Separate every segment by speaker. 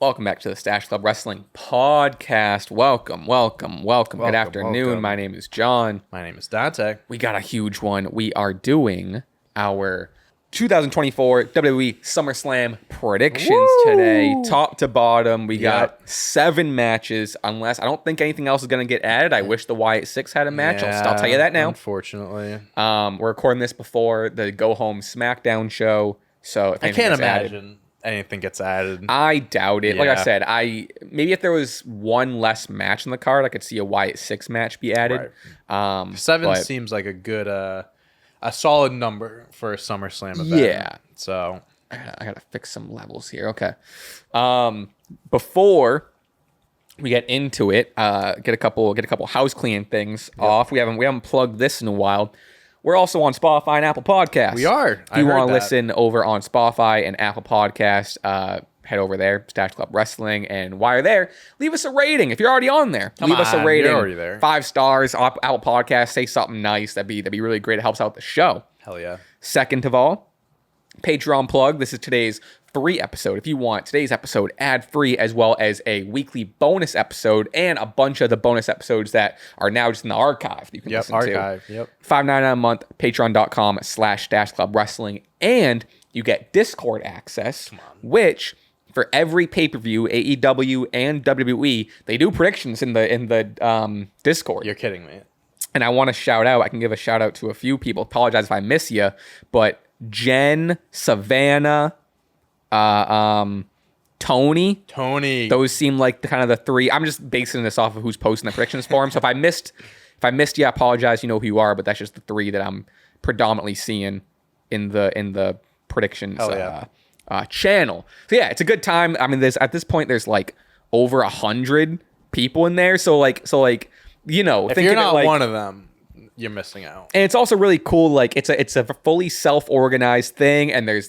Speaker 1: Welcome back to the Stache Club Wrestling Podcast. Welcome. Good afternoon.
Speaker 2: Welcome.
Speaker 1: My name is John.
Speaker 2: My name is Dante.
Speaker 1: We got a huge one. We are doing our 2024 WWE SummerSlam predictions today, top to bottom. We got 7 matches, unless I don't think anything else is going to get added. I wish the Wyatt 6 had a match. I'll tell you that now.
Speaker 2: Unfortunately.
Speaker 1: We're recording this before the Go Home SmackDown show, so if
Speaker 2: I
Speaker 1: anything
Speaker 2: can't
Speaker 1: gets added,
Speaker 2: imagine anything gets added.
Speaker 1: I doubt it. Like I
Speaker 2: Yeah.
Speaker 1: said, maybe if there was one less match in the card, I could see a Wyatt 6 match be added.
Speaker 2: Right. 7
Speaker 1: but-
Speaker 2: seems like a good, a solid number for a SummerSlam event.
Speaker 1: Yeah.
Speaker 2: So
Speaker 1: I gotta fix some levels here. Okay. Before we get into it, get a couple house cleaning things off. We haven't plugged this in a while. We're also on Spotify and Apple Podcasts.
Speaker 2: we are.
Speaker 1: If you want to listen over on Spotify and Apple Podcasts, head over there, Stache Club Wrestling, and while you're there, leave us a rating. If you're already on there, leave us a rating.
Speaker 2: You're already there.
Speaker 1: 5 stars, Apple Podcasts, say something nice. That'd be really great. It helps out the show.
Speaker 2: Hell yeah.
Speaker 1: Second of all, Patreon plug. This is today's free episode. If you want today's episode ad-free, as well as a weekly bonus episode and a bunch of the bonus episodes that are now just in the archive that you can listen
Speaker 2: Archive.
Speaker 1: to.
Speaker 2: Yep.
Speaker 1: $5.99 a month, patreon.com/Stache Club Wrestling. And you get Discord access, which for every pay-per-view, AEW and WWE, they do predictions in the Discord.
Speaker 2: You're kidding me.
Speaker 1: And I want to shout out, I can give a shout out to a few people. Apologize if I miss you, but Jen, Savannah, Tony, those seem like the 3. I'm just basing this off of who's posting the predictions for him. So if I missed you, I apologize. You know who you are, but that's just the 3 that I'm predominantly seeing in the predictions channel. So yeah, it's a good time. I mean, at this point there's like over 100 people in there. So you know,
Speaker 2: If you're not one of them, you're missing out.
Speaker 1: And it's also really cool. Like it's a fully self-organized thing, and there's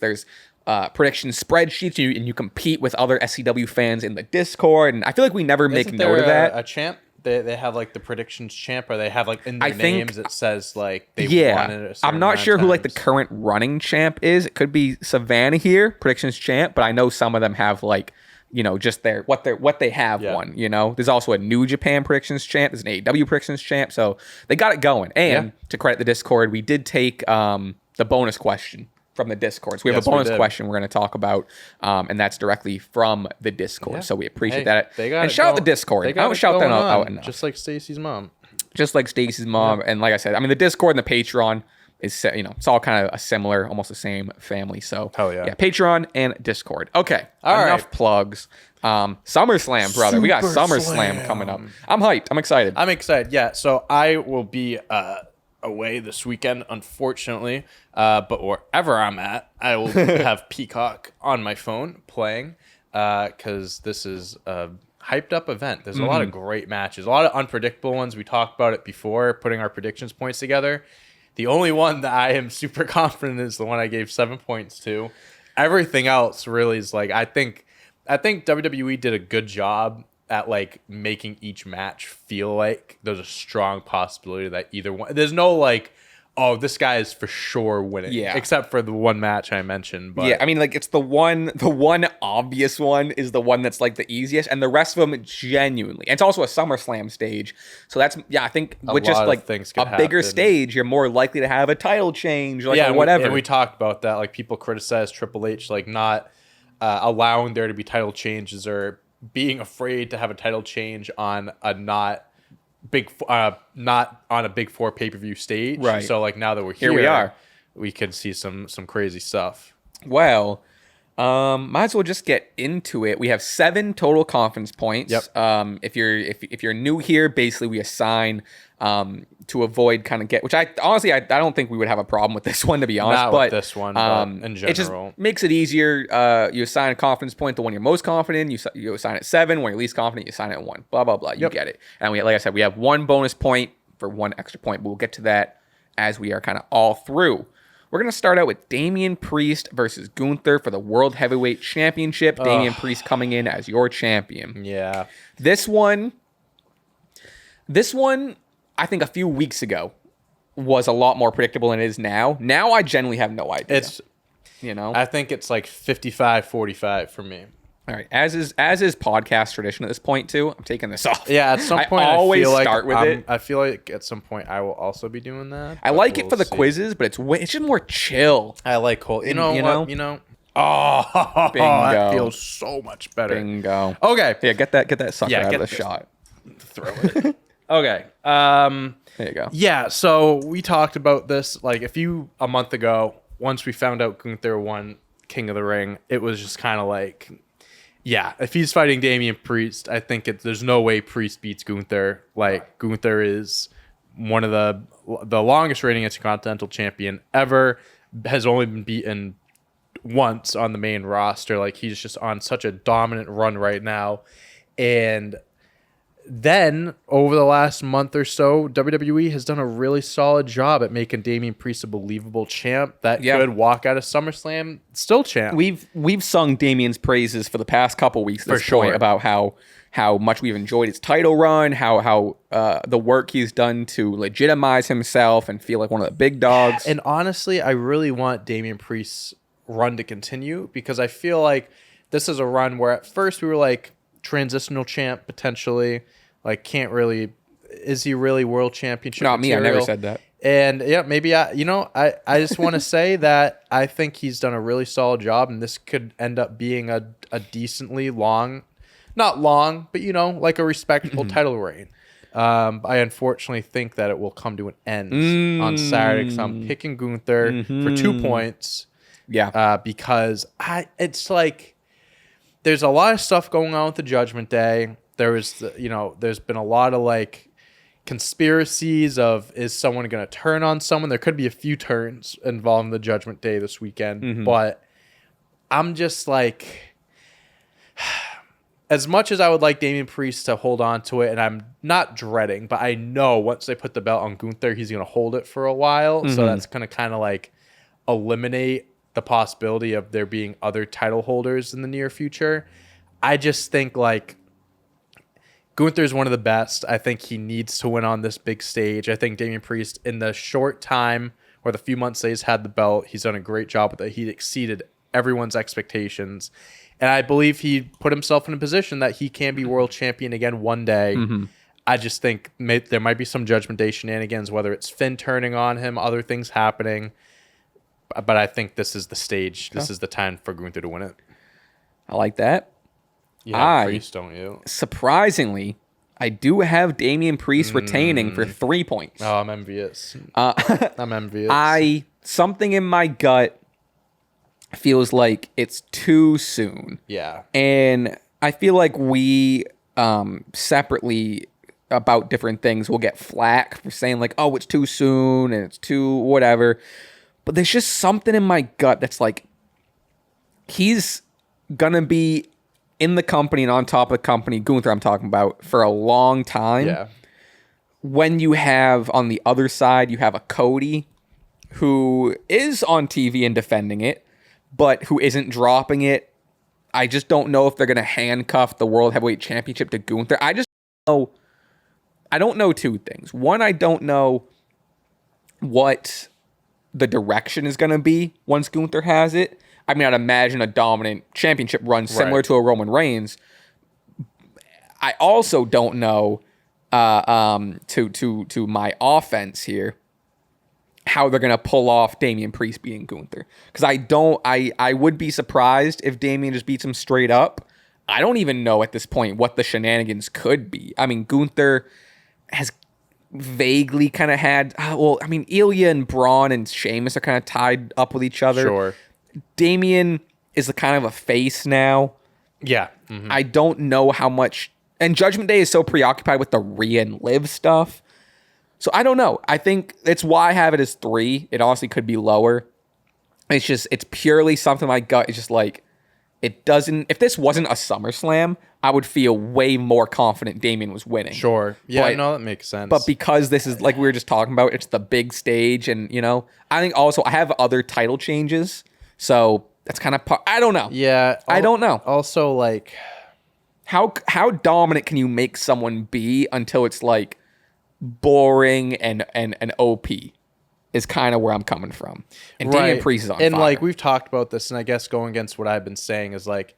Speaker 1: prediction spreadsheets, and you compete with other SCW fans in the Discord. And I feel like we never make note of that.
Speaker 2: A champ? They have like the predictions champ, or they have like in their
Speaker 1: I think-
Speaker 2: names it says like they won it. A certain
Speaker 1: I'm not
Speaker 2: amount
Speaker 1: sure
Speaker 2: of
Speaker 1: who like the
Speaker 2: times.
Speaker 1: current running champ is. It could be Savannah here, predictions champ, but I know some of them have like, you know, just what they have won. You know, there's also a New Japan predictions champ. There's an AEW predictions champ, so they got it going. And to credit the Discord, we did take the bonus question from the Discord. So we have a bonus question we're going to talk about, and that's directly from the Discord.
Speaker 2: Yeah.
Speaker 1: So we appreciate
Speaker 2: Hey,
Speaker 1: that.
Speaker 2: they got
Speaker 1: and
Speaker 2: it
Speaker 1: shout out the
Speaker 2: going-
Speaker 1: Discord.
Speaker 2: they
Speaker 1: I
Speaker 2: got
Speaker 1: don't
Speaker 2: it
Speaker 1: shout that
Speaker 2: going
Speaker 1: out
Speaker 2: on,
Speaker 1: enough.
Speaker 2: just like Stacy's mom.
Speaker 1: Just like Stacy's mom. And like I said, I mean, the Discord and the Patreon is, you know, it's all kind of a similar, almost the same family. So
Speaker 2: Hell yeah.
Speaker 1: Patreon and Discord. Okay.
Speaker 2: All
Speaker 1: enough
Speaker 2: right.
Speaker 1: plugs. SummerSlam, brother. We got SummerSlam coming up. I'm hyped. I'm excited.
Speaker 2: I'm excited. Yeah. So I will be away this weekend, unfortunately. But wherever I'm at, I will have Peacock on my phone playing because this is a hyped up event. There's a lot of great matches, a lot of unpredictable ones. We talked about it before, putting our predictions points together. The only one that I am super confident is the one I gave 7 points to. Everything else really is like, I think WWE did a good job at like making each match feel like there's a strong possibility that either one. There's no like, oh, this guy is for sure winning.
Speaker 1: Yeah.
Speaker 2: Except for the one match I mentioned. But
Speaker 1: yeah, I mean, like it's the one obvious one is the one that's like the easiest, and the rest of them genuinely. And it's also a SummerSlam stage, so that's I think with just
Speaker 2: lot of
Speaker 1: like
Speaker 2: things
Speaker 1: a
Speaker 2: could
Speaker 1: bigger
Speaker 2: happen.
Speaker 1: stage, you're more likely to have a title change, like or
Speaker 2: and
Speaker 1: whatever.
Speaker 2: And we talked about that. Like people criticize Triple H like not allowing there to be title changes or being afraid to have a title change on a not on a big 4 pay-per-view stage.
Speaker 1: Right.
Speaker 2: So like now that we're here
Speaker 1: we are.
Speaker 2: We could see some crazy stuff.
Speaker 1: Well, might as well just get into it. We have 7 total confidence points.
Speaker 2: Yep.
Speaker 1: If you're new here, basically we assign to avoid kind of which I honestly I don't think we would have a problem with this one, to be honest.
Speaker 2: Not
Speaker 1: but
Speaker 2: with this one, but in
Speaker 1: it just
Speaker 2: general.
Speaker 1: makes it easier. You assign a confidence point to when you're most confident. You assign it 7. When you're least confident, you assign it 1. Blah blah blah. You get it. And like I said, we have 1 bonus point for 1 extra point, but we'll get to that as we are kind of all through. We're going to start out with Damian Priest versus Gunther for the World Heavyweight Championship. Damian Priest coming in as your champion.
Speaker 2: Yeah.
Speaker 1: This one, I think a few weeks ago was a lot more predictable than it is now. Now I genuinely have no idea.
Speaker 2: It's
Speaker 1: you know?
Speaker 2: I think it's like 55-45 for me.
Speaker 1: All right, as is podcast tradition at this point too, I'm taking this off.
Speaker 2: Yeah, at some point
Speaker 1: I always
Speaker 2: feel
Speaker 1: start with it.
Speaker 2: I feel like at some point I will also be doing that.
Speaker 1: I like it for the quizzes, but it's just more chill.
Speaker 2: I like whole. You know.
Speaker 1: Oh, bingo.
Speaker 2: That feels so much better.
Speaker 1: Bingo.
Speaker 2: Okay.
Speaker 1: Yeah, get that sucker out of the shot.
Speaker 2: Throw it. Okay.
Speaker 1: There you go.
Speaker 2: Yeah. So we talked about this like a month ago. Once we found out Gunther won King of the Ring, it was just kind of like. Yeah, if he's fighting Damian Priest, I think there's no way Priest beats Gunther. Like, Gunther is one of the longest reigning Intercontinental Champion ever, has only been beaten once on the main roster. Like, he's just on such a dominant run right now. And then, over the last month or so, WWE has done a really solid job at making Damian Priest a believable champ that could walk out of SummerSlam still champ.
Speaker 1: We've sung Damian's praises for the past couple weeks at this point about how much we've enjoyed his title run, how the work he's done to legitimize himself and feel like one of the big dogs.
Speaker 2: And honestly, I really want Damian Priest's run to continue because I feel like this is a run where at first we were like transitional champ potentially. Like, is he really world championship
Speaker 1: Not
Speaker 2: material?
Speaker 1: me, I never said that.
Speaker 2: And yeah, maybe I just want to say that I think he's done a really solid job, and this could end up being a decently long, not long, but like a respectable title reign. I unfortunately think that it will come to an end on Saturday because I'm picking Gunther for 2 points.
Speaker 1: Yeah.
Speaker 2: Because it's like there's a lot of stuff going on with the Judgment Day. There's been a lot of like conspiracies of is someone going to turn on someone? There could be a few turns involving the Judgment Day this weekend, but I'm just like, as much as I would like Damian Priest to hold on to it, and I'm not dreading, but I know once they put the belt on Gunther, he's going to hold it for a while. So that's going to kind of like eliminate the possibility of there being other title holders in the near future. I just think like, Gunther is one of the best. I think he needs to win on this big stage. I think Damian Priest, in the short time or the few months that he's had the belt, he's done a great job with it. He exceeded everyone's expectations. And I believe he put himself in a position that he can be world champion again one day. I just think there might be some Judgment Day shenanigans, whether it's Finn turning on him, other things happening. But I think this is the stage. This is the time for Gunther to win it.
Speaker 1: I like that.
Speaker 2: Priest, don't you?
Speaker 1: Surprisingly, I do have Damian Priest retaining for 3 points.
Speaker 2: Oh, I'm envious. I'm envious.
Speaker 1: Something in my gut feels like it's too soon.
Speaker 2: Yeah.
Speaker 1: And I feel like we separately about different things will get flack for saying like, oh, it's too soon and it's too whatever. But there's just something in my gut that's like, he's going to be in the company and on top of the company, Gunther I'm talking about, for a long time.
Speaker 2: Yeah.
Speaker 1: When you have, on the other side, you have a Cody who is on TV and defending it, but who isn't dropping it. I just don't know if they're going to handcuff the World Heavyweight Championship to Gunther. I don't know two things. One, I don't know what the direction is going to be once Gunther has it. I mean, I'd imagine a dominant championship run similar to a Roman Reigns. I also don't know, to my offense here, how they're gonna pull off Damian Priest beating Gunther. Because I would be surprised if Damian just beats him straight up. I don't even know at this point what the shenanigans could be. I mean, Gunther has vaguely kind of had. Ilya and Bron and Sheamus are kind of tied up with each other.
Speaker 2: Sure.
Speaker 1: Damian is a kind of a face now.
Speaker 2: Yeah.
Speaker 1: I don't know how much. And Judgment Day is so preoccupied with the Rhea and Liv stuff. So I don't know. I think it's why I have it as 3. It honestly could be lower. It's purely something my gut is just like, it doesn't. If this wasn't a SummerSlam, I would feel way more confident Damian was winning.
Speaker 2: Sure. Yeah, that makes sense.
Speaker 1: But because this is, like we were just talking about, it's the big stage. And, I think also I have other title changes. So that's kind of I don't know.
Speaker 2: Yeah.
Speaker 1: I don't know.
Speaker 2: Also, like,
Speaker 1: how dominant can you make someone be until it's like boring and OP is kind of where I'm coming from. And Damian Priest is on fire.
Speaker 2: And like we've talked about this, and I guess going against what I've been saying is like,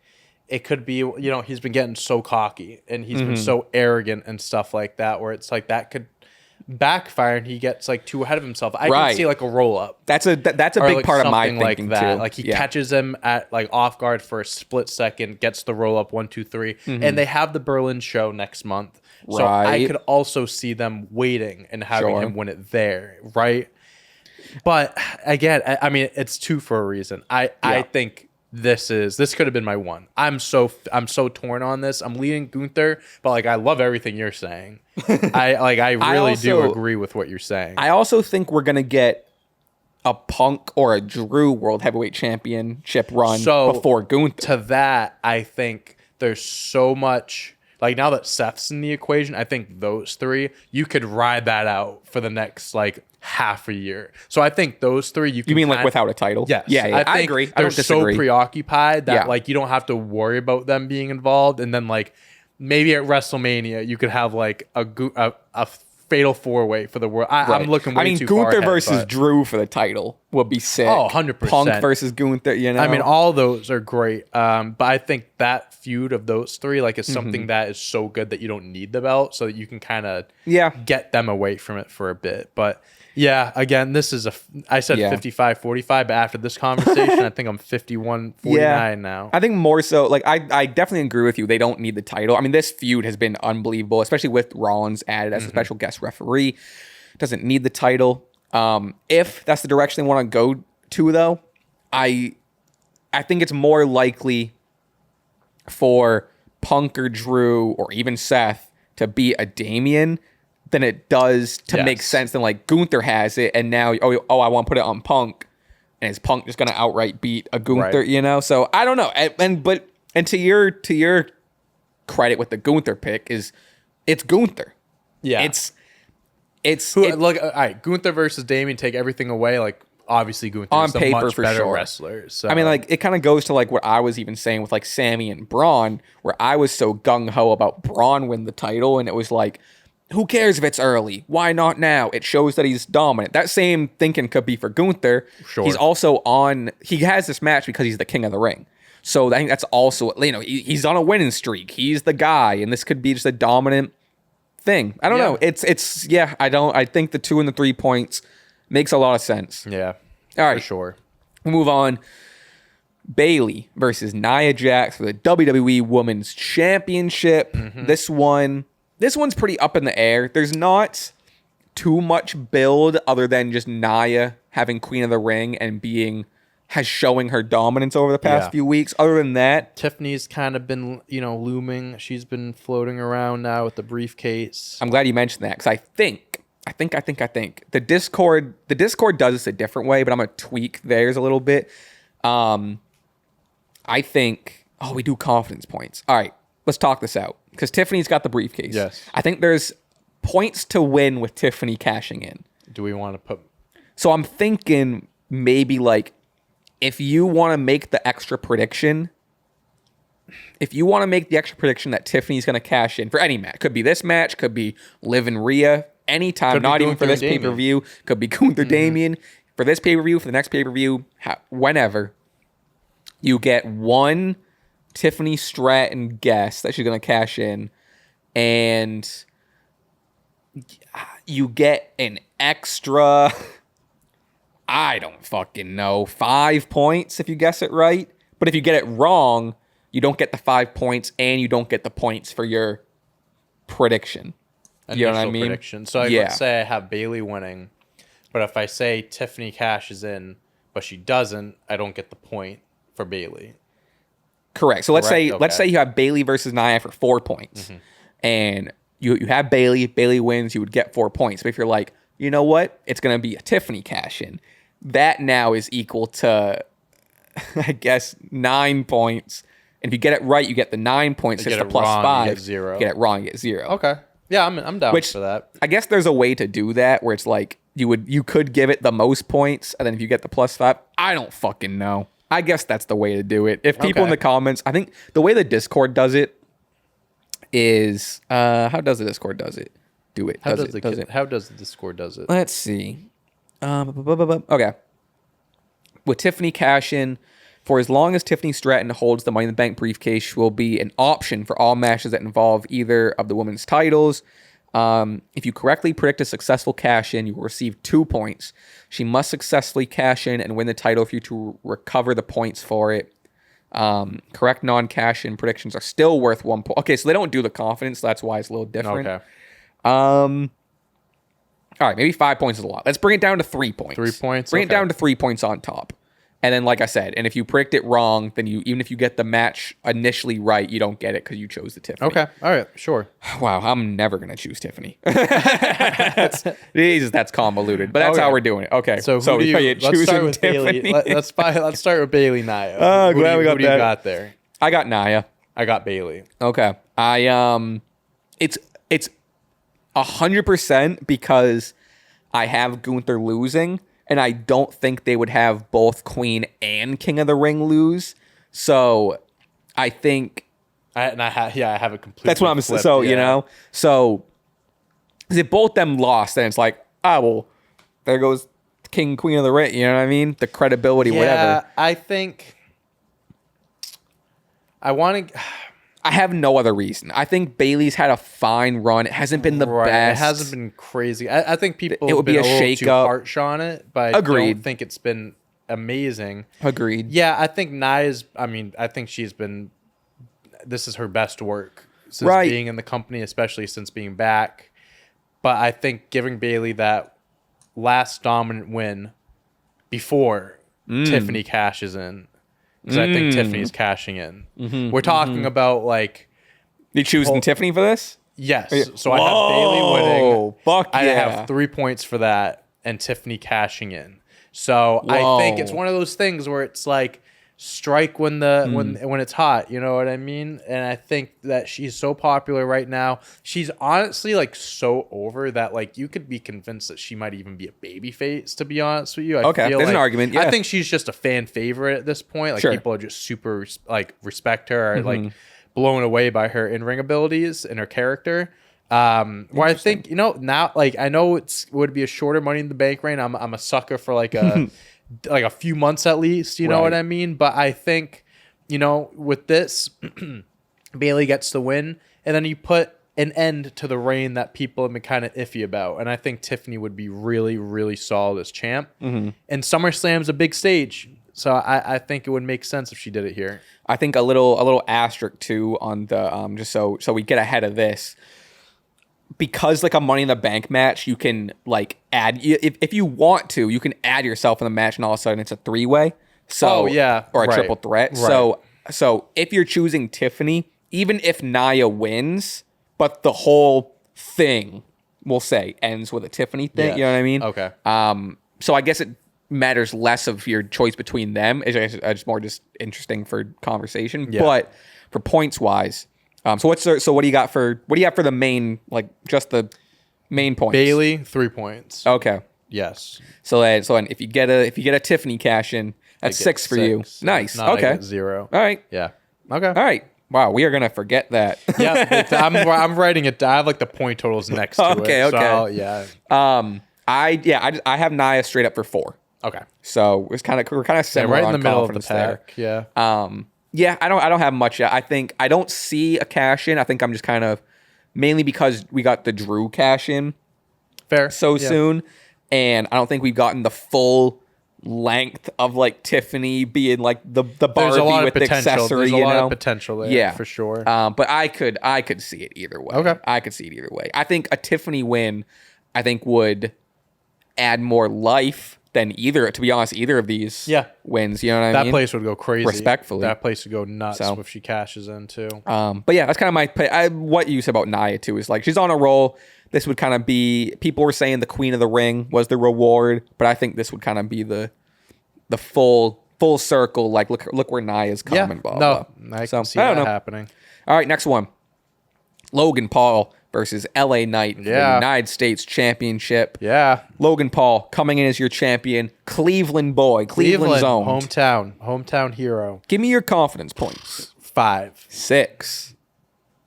Speaker 2: it could be, he's been getting so cocky and he's been so arrogant and stuff like that, where it's like that could backfire and he gets like too ahead of himself. I can see like a roll up.
Speaker 1: That's a big
Speaker 2: like
Speaker 1: part of my thinking
Speaker 2: like that.
Speaker 1: too.
Speaker 2: Like he catches him at like off guard for a split second, gets the roll up 1, 2, 3, and they have the Berlin show next month. So I could also see them waiting and having him win it there, right? But again, I mean, it's 2 for a reason. I think this could have been my 1. I'm so torn on this. I'm leaning Gunther, but like I love everything you're saying. I really do agree with what you're saying.
Speaker 1: I also think we're gonna get a Punk or a Drew World Heavyweight Championship run before Gunther.
Speaker 2: To that, I think there's so much. Like now that Seth's in the equation, I think those 3 you could ride that out for the next like half a year. So I think those 3 you
Speaker 1: mean like without a title?
Speaker 2: Yes.
Speaker 1: Yeah. I agree.
Speaker 2: They're so preoccupied that like you don't have to worry about them being involved. And then like maybe at WrestleMania you could have like a fatal 4-way for the world. I'm looking way too far ahead.
Speaker 1: Gunther versus Drew for the title would be sick.
Speaker 2: Oh, 100%.
Speaker 1: Punk versus Gunther,
Speaker 2: I mean, all those are great. But I think that feud of those 3 like is something that is so good that you don't need the belt, so that you can kind of get them away from it for a bit. But yeah, again, this is I said 55-45, but after this conversation, I think I'm 51-49 now.
Speaker 1: I think more so, like, I definitely agree with you. They don't need the title. I mean, this feud has been unbelievable, especially with Rollins added as a special guest referee. Doesn't need the title. If that's the direction they want to go to, though, I think it's more likely for Punk or Drew or even Seth to be a Damian than it does to make sense than like Gunther has it, and now I want to put it on Punk, and is Punk just gonna outright beat a Gunther? So I don't know. And to your credit with the Gunther pick it's Gunther.
Speaker 2: Yeah, look. All right, Gunther versus Damian. Take everything away. Like obviously Gunther is a much better wrestler. So
Speaker 1: I mean, like it kind of goes to like what I was even saying with like Sami and Bron, where I was so gung ho about Bron win the title, and it was like, who cares if it's early? Why not now? It shows that he's dominant. That same thinking could be for Gunther.
Speaker 2: Sure.
Speaker 1: He's also he has this match because he's the king of the ring. So I think that's also, he's on a winning streak. He's the guy, and this could be just a dominant thing. I don't know. I think the 2 and the 3 points makes a lot of sense.
Speaker 2: Yeah.
Speaker 1: All right.
Speaker 2: For sure.
Speaker 1: We'll move on. Bayley versus Nia Jax for the WWE Women's Championship. This one's pretty up in the air. There's not too much build other than just Nia having Queen of the Ring and showing her dominance over the past few weeks. Other than that,
Speaker 2: Tiffany's kind of been, looming. She's been floating around now with the briefcase.
Speaker 1: I'm glad you mentioned that because I think the Discord does this a different way, but I'm gonna tweak theirs a little bit. I think we do confidence points. All right, let's talk this out. Because Tiffany's got the briefcase.
Speaker 2: Yes.
Speaker 1: I think there's points to win with Tiffany cashing in.
Speaker 2: Do we want to put...
Speaker 1: So I'm thinking maybe like if you want to make the extra prediction that Tiffany's going to cash in for any match. Could be this match. Could be Liv and Rhea. Anytime. Not even for this pay-per-view. Could be Gunther Damian. For this pay-per-view. For the next pay-per-view. Whenever. You get one Tiffany Stratton guess that she's going to cash in, and you get an extra, I don't fucking know, 5 points if you guess it right. But if you get it wrong, you don't get the 5 points and you don't get the points for your prediction. You know what I mean?
Speaker 2: Prediction. So let's say I have Bayley winning, but if I say Tiffany cashes in, but she doesn't, I don't get the point for Bayley.
Speaker 1: Correct. So let's say you have Bayley versus Nia for 4 points, and you have Bayley wins, you would get 4 points. But if you're like, you know what, it's gonna be a Tiffany cash in, that now is equal to, I guess, 9 points. And if you get it right, you get the 9 points. It's the plus
Speaker 2: wrong,
Speaker 1: 5.
Speaker 2: You get 0.
Speaker 1: You get it wrong, you get 0.
Speaker 2: Okay. Yeah, I'm down for that.
Speaker 1: I guess there's a way to do that where it's like you could give it the most points, and then if you get the plus 5, I don't fucking know. I guess that's the way to do it. If people in the comments, I think the way the Discord does it is, how does the Discord does it?
Speaker 2: How does the Discord does it?
Speaker 1: Let's see. Okay. With Tiffany cash in For as long as Tiffany Stratton holds the Money in the Bank briefcase, she will be an option for all matches that involve either of the women's titles. If you correctly predict a successful cash-in, you will receive 2 points. She must successfully cash in and win the title for you to recover the points for it. Correct non-cash-in predictions are still worth 1 point. Okay, so they don't do the confidence, so that's why it's a little different.
Speaker 2: Okay.
Speaker 1: All right, maybe 5 points is a lot. Let's bring it down to 3 points.
Speaker 2: 3 points?
Speaker 1: Bring it down to 3 points on top. And then, like I said, and if you predict it wrong, then even if you get the match initially right, you don't get it because you chose the Tiffany.
Speaker 2: Okay. All right. Sure.
Speaker 1: Wow, I'm never going to choose Tiffany. Jesus, that's convoluted. But that's how we're doing it. Okay.
Speaker 2: So who do you, let's start with Bayley. Let's start with Bayley Nia.
Speaker 1: Oh, glad we got that.
Speaker 2: Who do you got there?
Speaker 1: I got Nia.
Speaker 2: I got Bayley.
Speaker 1: Okay. It's 100% because I have Gunther losing. And I don't think they would have both Queen and King of the Ring lose. So I think...
Speaker 2: I have a complete...
Speaker 1: That's what I'm saying. So, you know? So if both them lost, then it's like, well, there goes King, Queen of the Ring. You know what I mean? The credibility, whatever.
Speaker 2: I think...
Speaker 1: I have no other reason. I think Bayley's had a fine run. It hasn't been the best.
Speaker 2: It hasn't been crazy. I think people
Speaker 1: it would
Speaker 2: have been
Speaker 1: be a
Speaker 2: little too
Speaker 1: shake-up.
Speaker 2: harsh on it, but I
Speaker 1: Agreed.
Speaker 2: don't think it's been amazing.
Speaker 1: Agreed.
Speaker 2: Yeah, I think Nia's... I think she's been... This is her best work since being in the company, especially since being back. But I think giving Bayley that last dominant win before Tiffany cashes in... Because I think Tiffany's cashing in. We're talking about like...
Speaker 1: You choosing Tiffany for this?
Speaker 2: Yes. So I have Bayley winning.
Speaker 1: Fuck yeah.
Speaker 2: I have 3 points for that and Tiffany cashing in. So I think it's one of those things where it's like strike when it's hot, you know what I mean? And I think that she's so popular right now. She's honestly like so over that like you could be convinced that she might even be a baby face, to be honest with you. I feel
Speaker 1: there's an argument. Yeah.
Speaker 2: I think she's just a fan favorite at this point. Like people are just super like respect her, or like blown away by her in-ring abilities and her character. Where I think, you know, now like I know would be a shorter Money in the Bank reign. I'm a sucker for like a like a few months at least, you know what I mean? But I think, you know, with this, Bayley gets the win, and then you put an end to the reign that people have been kind of iffy about. And I think Tiffany would be really, really solid as champ. And SummerSlam's a big stage, so I think it would make sense if she did it here.
Speaker 1: I think a little asterisk too on the just so we get ahead of this. Because like a Money in the Bank match, you can like add if you want to, you can add yourself in the match, and all of a sudden it's a 3-way. So or a triple threat.
Speaker 2: Right.
Speaker 1: So if you're choosing Tiffany, even if Nia wins, but the whole thing, we'll say, ends with a Tiffany thing.
Speaker 2: Yes.
Speaker 1: You know what I mean?
Speaker 2: Okay.
Speaker 1: So I guess it matters less of your choice between them. It's more just interesting for conversation.
Speaker 2: Yeah.
Speaker 1: But for points wise. So what do you got for the main, like just the main points?
Speaker 2: Bayley 3 points.
Speaker 1: Okay.
Speaker 2: Yes.
Speaker 1: So if you get a Tiffany cash in, that's 6 for you. Nice.
Speaker 2: No,
Speaker 1: okay.
Speaker 2: I get 0.
Speaker 1: All right.
Speaker 2: Yeah. Okay.
Speaker 1: All right. Wow, we are gonna forget that.
Speaker 2: Yeah, I'm writing it down. I have like the point totals next to it.
Speaker 1: Okay.
Speaker 2: So,
Speaker 1: I have Nia straight up for 4.
Speaker 2: Okay.
Speaker 1: So we're kind of similar
Speaker 2: right in
Speaker 1: on
Speaker 2: the middle of the
Speaker 1: confidence
Speaker 2: pack.
Speaker 1: there. Yeah, I don't have much yet. I think I don't see a cash in. I think I'm just kind of mainly because we got the Drew cash in soon, and I don't think we've gotten the full length of like Tiffany being like the Barbie with the accessory.
Speaker 2: There's a lot of potential there, for sure.
Speaker 1: But I could see it either way.
Speaker 2: Okay,
Speaker 1: I could see it either way. I think a Tiffany win, I think would add more life than either of these wins. You know what I mean?
Speaker 2: That place would go crazy.
Speaker 1: Respectfully.
Speaker 2: That place would go nuts if she cashes in too.
Speaker 1: But yeah, that's kind of my what you said about Nia too is like she's on a roll. This would kind of be, people were saying the Queen of the Ring was the reward, but I think this would kind of be the full circle. Like look where Nia's coming. Blah, blah.
Speaker 2: I can see that happening.
Speaker 1: All right, next one. Logan Paul versus LA Knight for the United States Championship.
Speaker 2: Yeah.
Speaker 1: Logan Paul coming in as your champion. Cleveland boy. Cleveland's own.
Speaker 2: Hometown hero.
Speaker 1: Give me your confidence points.
Speaker 2: 5.
Speaker 1: 6.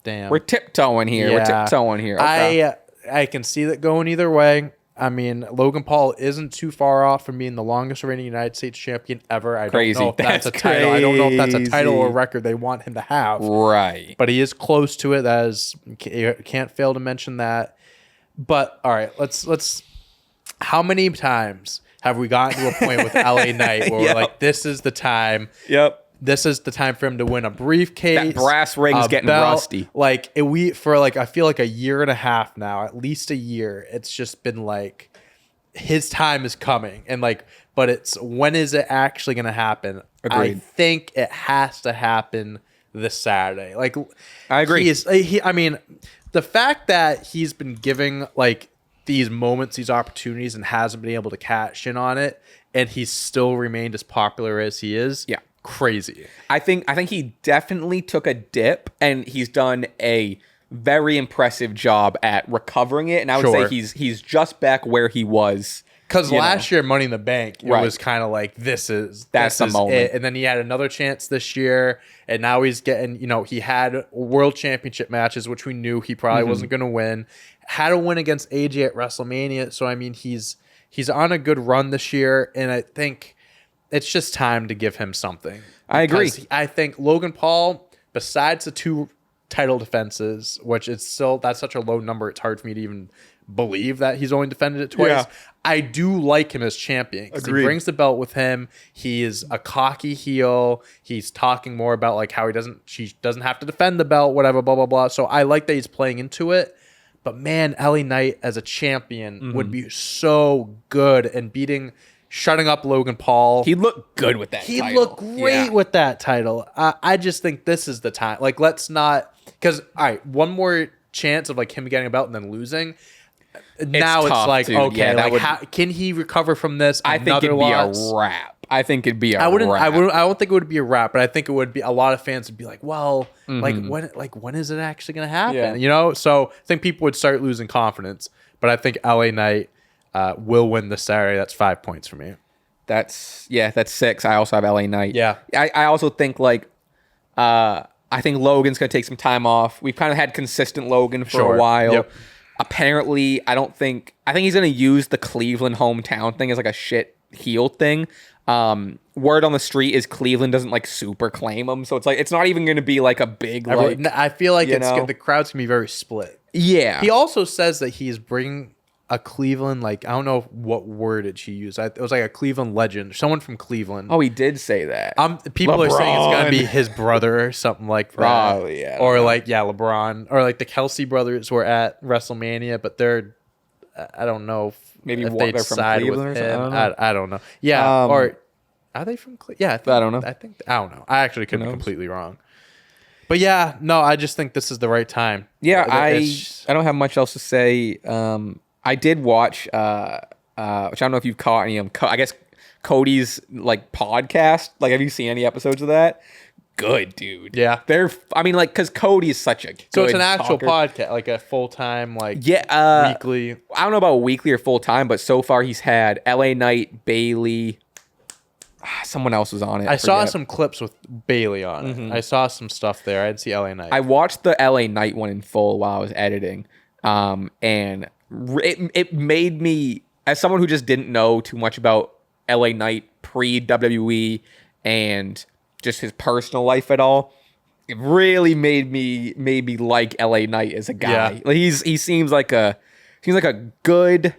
Speaker 2: Damn.
Speaker 1: We're tiptoeing here. Okay.
Speaker 2: I can see that going either way. I mean, Logan Paul isn't too far off from being the longest reigning United States champion ever. I don't know if that's a title. I don't know if that's a title or record they want him to have.
Speaker 1: Right.
Speaker 2: But he is close to it. That is, you can't fail to mention that. But all right, let's. How many times have we gotten to a point with LA Knight where we're like, this is the time?
Speaker 1: Yep.
Speaker 2: This is the time for him to win a briefcase.
Speaker 1: That brass ring's getting rusty.
Speaker 2: Like I feel like a year and a half now, at least a year. It's just been like his time is coming, and like, but it's when is it actually going to happen?
Speaker 1: Agreed.
Speaker 2: I think it has to happen this Saturday. Like,
Speaker 1: I agree.
Speaker 2: I mean, the fact that he's been giving like these moments, these opportunities, and hasn't been able to cash in on it, and he's still remained as popular as he is.
Speaker 1: Yeah.
Speaker 2: Crazy.
Speaker 1: I think he definitely took a dip, and he's done a very impressive job at recovering it. And I would say he's just back where he was.
Speaker 2: Because last year, Money in the Bank, it was kind of like, that's the moment. It. And then he had another chance this year, and now he's getting, he had world championship matches, which we knew he probably wasn't going to win. Had a win against AJ at WrestleMania. So, I mean, he's on a good run this year, and I think it's just time to give him something.
Speaker 1: I agree.
Speaker 2: I think Logan Paul, besides the 2 title defenses, which is still, that's such a low number, it's hard for me to even believe that he's only defended it twice. Yeah. I do like him as champion because he brings the belt with him. He is a cocky heel. He's talking more about like how she doesn't have to defend the belt, whatever, blah, blah, blah. So I like that he's playing into it. But man, LA Knight as a champion would be so good, and shutting up Logan Paul.
Speaker 1: He looked good with that title.
Speaker 2: He looked great with that title. I just think this is the time. Like, let's not... Because, all right, one more chance of, like, him getting a belt and then losing. Now it's like, dude. Okay, like, how, can he recover from this?
Speaker 1: I think it'd be a wrap. I think it'd be a wrap.
Speaker 2: I don't think it would be a wrap, but I think it would be... A lot of fans would be like, well, when is it actually going to happen?
Speaker 1: Yeah.
Speaker 2: So I think people would start losing confidence. But I think LA Knight... will win this Saturday. That's 5 points for me.
Speaker 1: That's 6. I also have LA Knight.
Speaker 2: Yeah.
Speaker 1: I also think I think Logan's gonna take some time off. We've kind of had consistent Logan for a while.
Speaker 2: Yep.
Speaker 1: Apparently, I think he's gonna use the Cleveland hometown thing as like a shit heel thing. Word on the street is Cleveland doesn't like super claim him, so it's not even gonna be like a big like.
Speaker 2: I feel like the crowd's gonna be very split.
Speaker 1: Yeah.
Speaker 2: He also says that he's bringing a Cleveland, like, I don't know what wordage he used. It was like a Cleveland legend, someone from Cleveland.
Speaker 1: Oh, he did say that.
Speaker 2: People are saying it's gonna be his brother or something like that.
Speaker 1: Probably, yeah.
Speaker 2: Or like, LeBron, or like the Kelsey brothers were at WrestleMania, but I don't know
Speaker 1: maybe
Speaker 2: if
Speaker 1: they're
Speaker 2: they'd
Speaker 1: from
Speaker 2: side
Speaker 1: Cleveland
Speaker 2: with
Speaker 1: or
Speaker 2: him.
Speaker 1: something.
Speaker 2: I don't know. Yeah, or are they from Cleveland? Yeah,
Speaker 1: I don't know.
Speaker 2: I don't know. I actually could be completely wrong. But yeah, no, I just think this is the right time.
Speaker 1: Yeah, I don't have much else to say. I did watch, which I don't know if you've caught any of them. I guess Cody's like podcast. Like, have you seen any episodes of that? Good, dude.
Speaker 2: Yeah,
Speaker 1: because Cody is such a good
Speaker 2: so it's an actual
Speaker 1: talker.
Speaker 2: podcast, like a full time, like weekly.
Speaker 1: I don't know about weekly or full time, but so far he's had LA Knight, Bayley. Someone else was on it.
Speaker 2: I saw some clips with Bayley on it. I saw some stuff there. I didn't see LA Knight.
Speaker 1: I watched the LA Knight one in full while I was editing, and it made me, as someone who just didn't know too much about LA Knight pre WWE and just his personal life at all, it really made me like LA Knight as a guy.
Speaker 2: Yeah.
Speaker 1: Like he seems like a good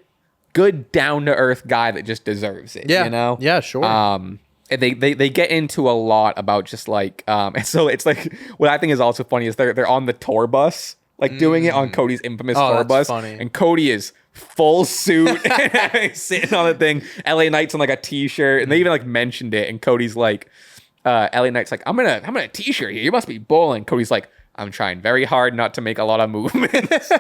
Speaker 1: down to earth guy that just deserves it.
Speaker 2: Yeah.
Speaker 1: You know?
Speaker 2: Yeah, sure.
Speaker 1: And they get into a lot about just like and so it's like what I think is also funny is they're on the tour bus, like doing it on Cody's infamous tour bus.
Speaker 2: Funny.
Speaker 1: And Cody is full suit sitting on the thing. LA Knight's on like a t-shirt, and they even like mentioned it, and Cody's like LA Knight's like, I'm gonna t-shirt you. You must be bowling. Cody's like, I'm trying very hard not to make a lot of movements.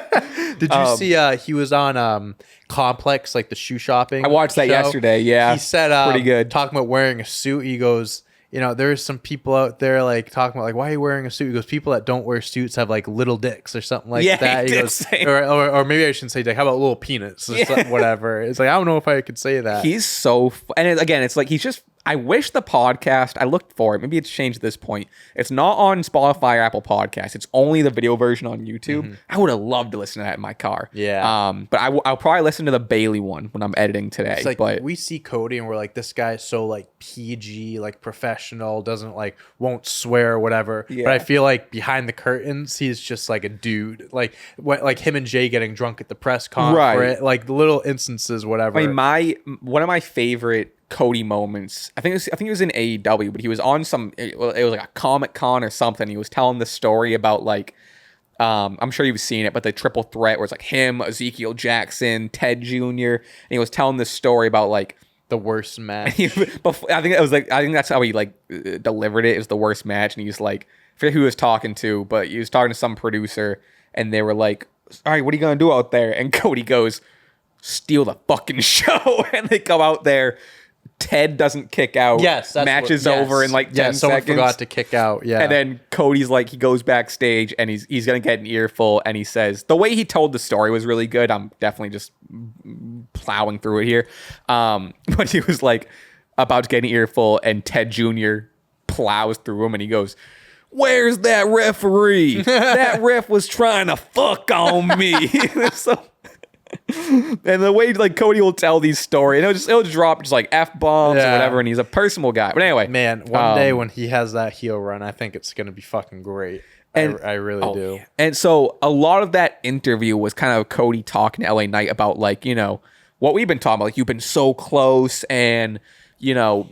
Speaker 2: Did you see he was on Complex, like the shoe shopping?
Speaker 1: I watched that yesterday, yeah.
Speaker 2: He said pretty good. Talking about wearing a suit, he goes, there's some people out there like talking about like, why are you wearing a suit? He goes, people that don't wear suits have like little dicks or something like that. He goes, or maybe I shouldn't say dick. How about little penis or something, whatever. It's like, I don't know if I could say that.
Speaker 1: He's so and again, it's like he's just I wish the podcast, I looked for it, maybe it's changed at this point. It's not on Spotify or Apple Podcasts. It's only the video version on YouTube. I would have loved to listen to that in my car.
Speaker 2: Yeah.
Speaker 1: But I'll probably listen to the Bayley one when I'm editing today.
Speaker 2: It's like
Speaker 1: but
Speaker 2: we see Cody and we're like, this guy's so like PG, like professional, doesn't like, won't swear or whatever.
Speaker 1: Yeah.
Speaker 2: But I feel like behind the curtains, he's just like a dude. Like like him and Jay getting drunk at the press conference, like the little instances, whatever.
Speaker 1: I mean, one of my favorite Cody moments, I think it was in AEW, but he was on it was like a Comic-Con or something. He was telling the story about like, I'm sure you've seen it, but the triple threat where it's like him, Ezekiel Jackson, Ted Jr. And he was telling this story about like
Speaker 2: the worst match.
Speaker 1: I think that's how he like delivered it. It was the worst match. And he was like, I forget who he was talking to, but he was talking to some producer and they were like, all right, what are you going to do out there? And Cody goes, steal the fucking show. And they come out there. Ted doesn't kick out.
Speaker 2: Yes,
Speaker 1: match is over in like 10
Speaker 2: someone
Speaker 1: seconds.
Speaker 2: forgot to kick out. Yeah,
Speaker 1: and then Cody's like, he goes backstage and he's gonna get an earful, and he says the way he told the story was really good. I'm definitely just plowing through it here, but he was like about to get an earful, and Ted Jr. plows through him, and he goes, "Where's that referee? That ref was trying to fuck on me." So. And the way like Cody will tell these stories, and it'll drop just like F-bombs or whatever, and he's a personal guy. But anyway,
Speaker 2: man, one day when he has that heel run, I think it's gonna be fucking great. And I really do.
Speaker 1: And so a lot of that interview was kind of Cody talking to LA Knight about like, you know, what we've been talking about, like you've been so close, and you know,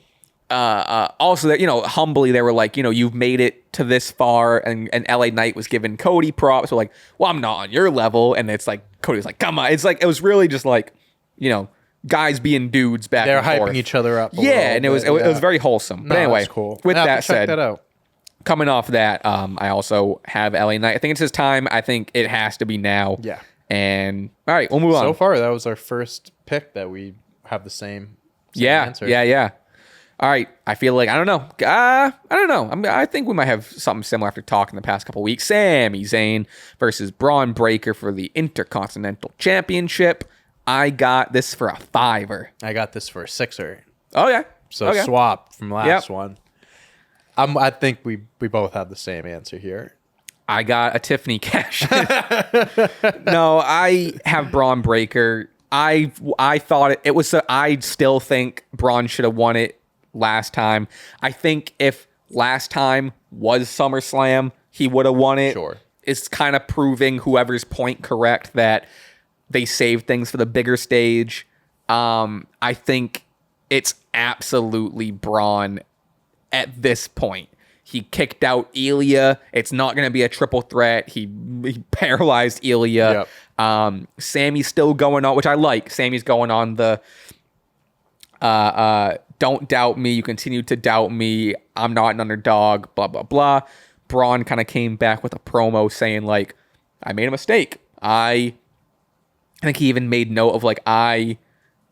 Speaker 1: also that, you know, humbly they were like, you know, you've made it to this far, and LA Knight was giving Cody props. So like, well, I'm not on your level, and it's like Cody was like, come on. It's like it was really just like, you know, guys being dudes back.
Speaker 2: They're
Speaker 1: and
Speaker 2: hyping
Speaker 1: forth.
Speaker 2: each other up.
Speaker 1: Yeah, and it was very wholesome. But anyway,
Speaker 2: cool.
Speaker 1: With that said,
Speaker 2: check that out.
Speaker 1: Coming off that, I also have LA Knight. I think it's his time. I think it has to be now.
Speaker 2: Yeah.
Speaker 1: And all right, we'll move on.
Speaker 2: So far, that was our first pick that we have the same answer.
Speaker 1: Yeah. All right. I feel like I don't know. I think we might have something similar after talking the past couple weeks. Sami Zayn versus Bron Breakker for the Intercontinental Championship. I got this for a $5.
Speaker 2: I got this for a $6.
Speaker 1: Okay.
Speaker 2: So swap from last one. I think we both have the same answer here.
Speaker 1: I got a Tiffany cash. No, I have Bron Breakker. I thought it was. I still think Bron should have won it last time. I think if last time was SummerSlam, he would have won it.
Speaker 2: Sure.
Speaker 1: It's kind of proving whoever's point correct that they saved things for the bigger stage. I think it's absolutely Bron at this point. He kicked out Ilya. It's not going to be a triple threat. He paralyzed Ilya. Yep. Sami's still going on, which I like. Sami's going on the don't doubt me. You continue to doubt me. I'm not an underdog, blah, blah, blah. Bron kind of came back with a promo saying, like, I made a mistake. I think he even made note of, like, I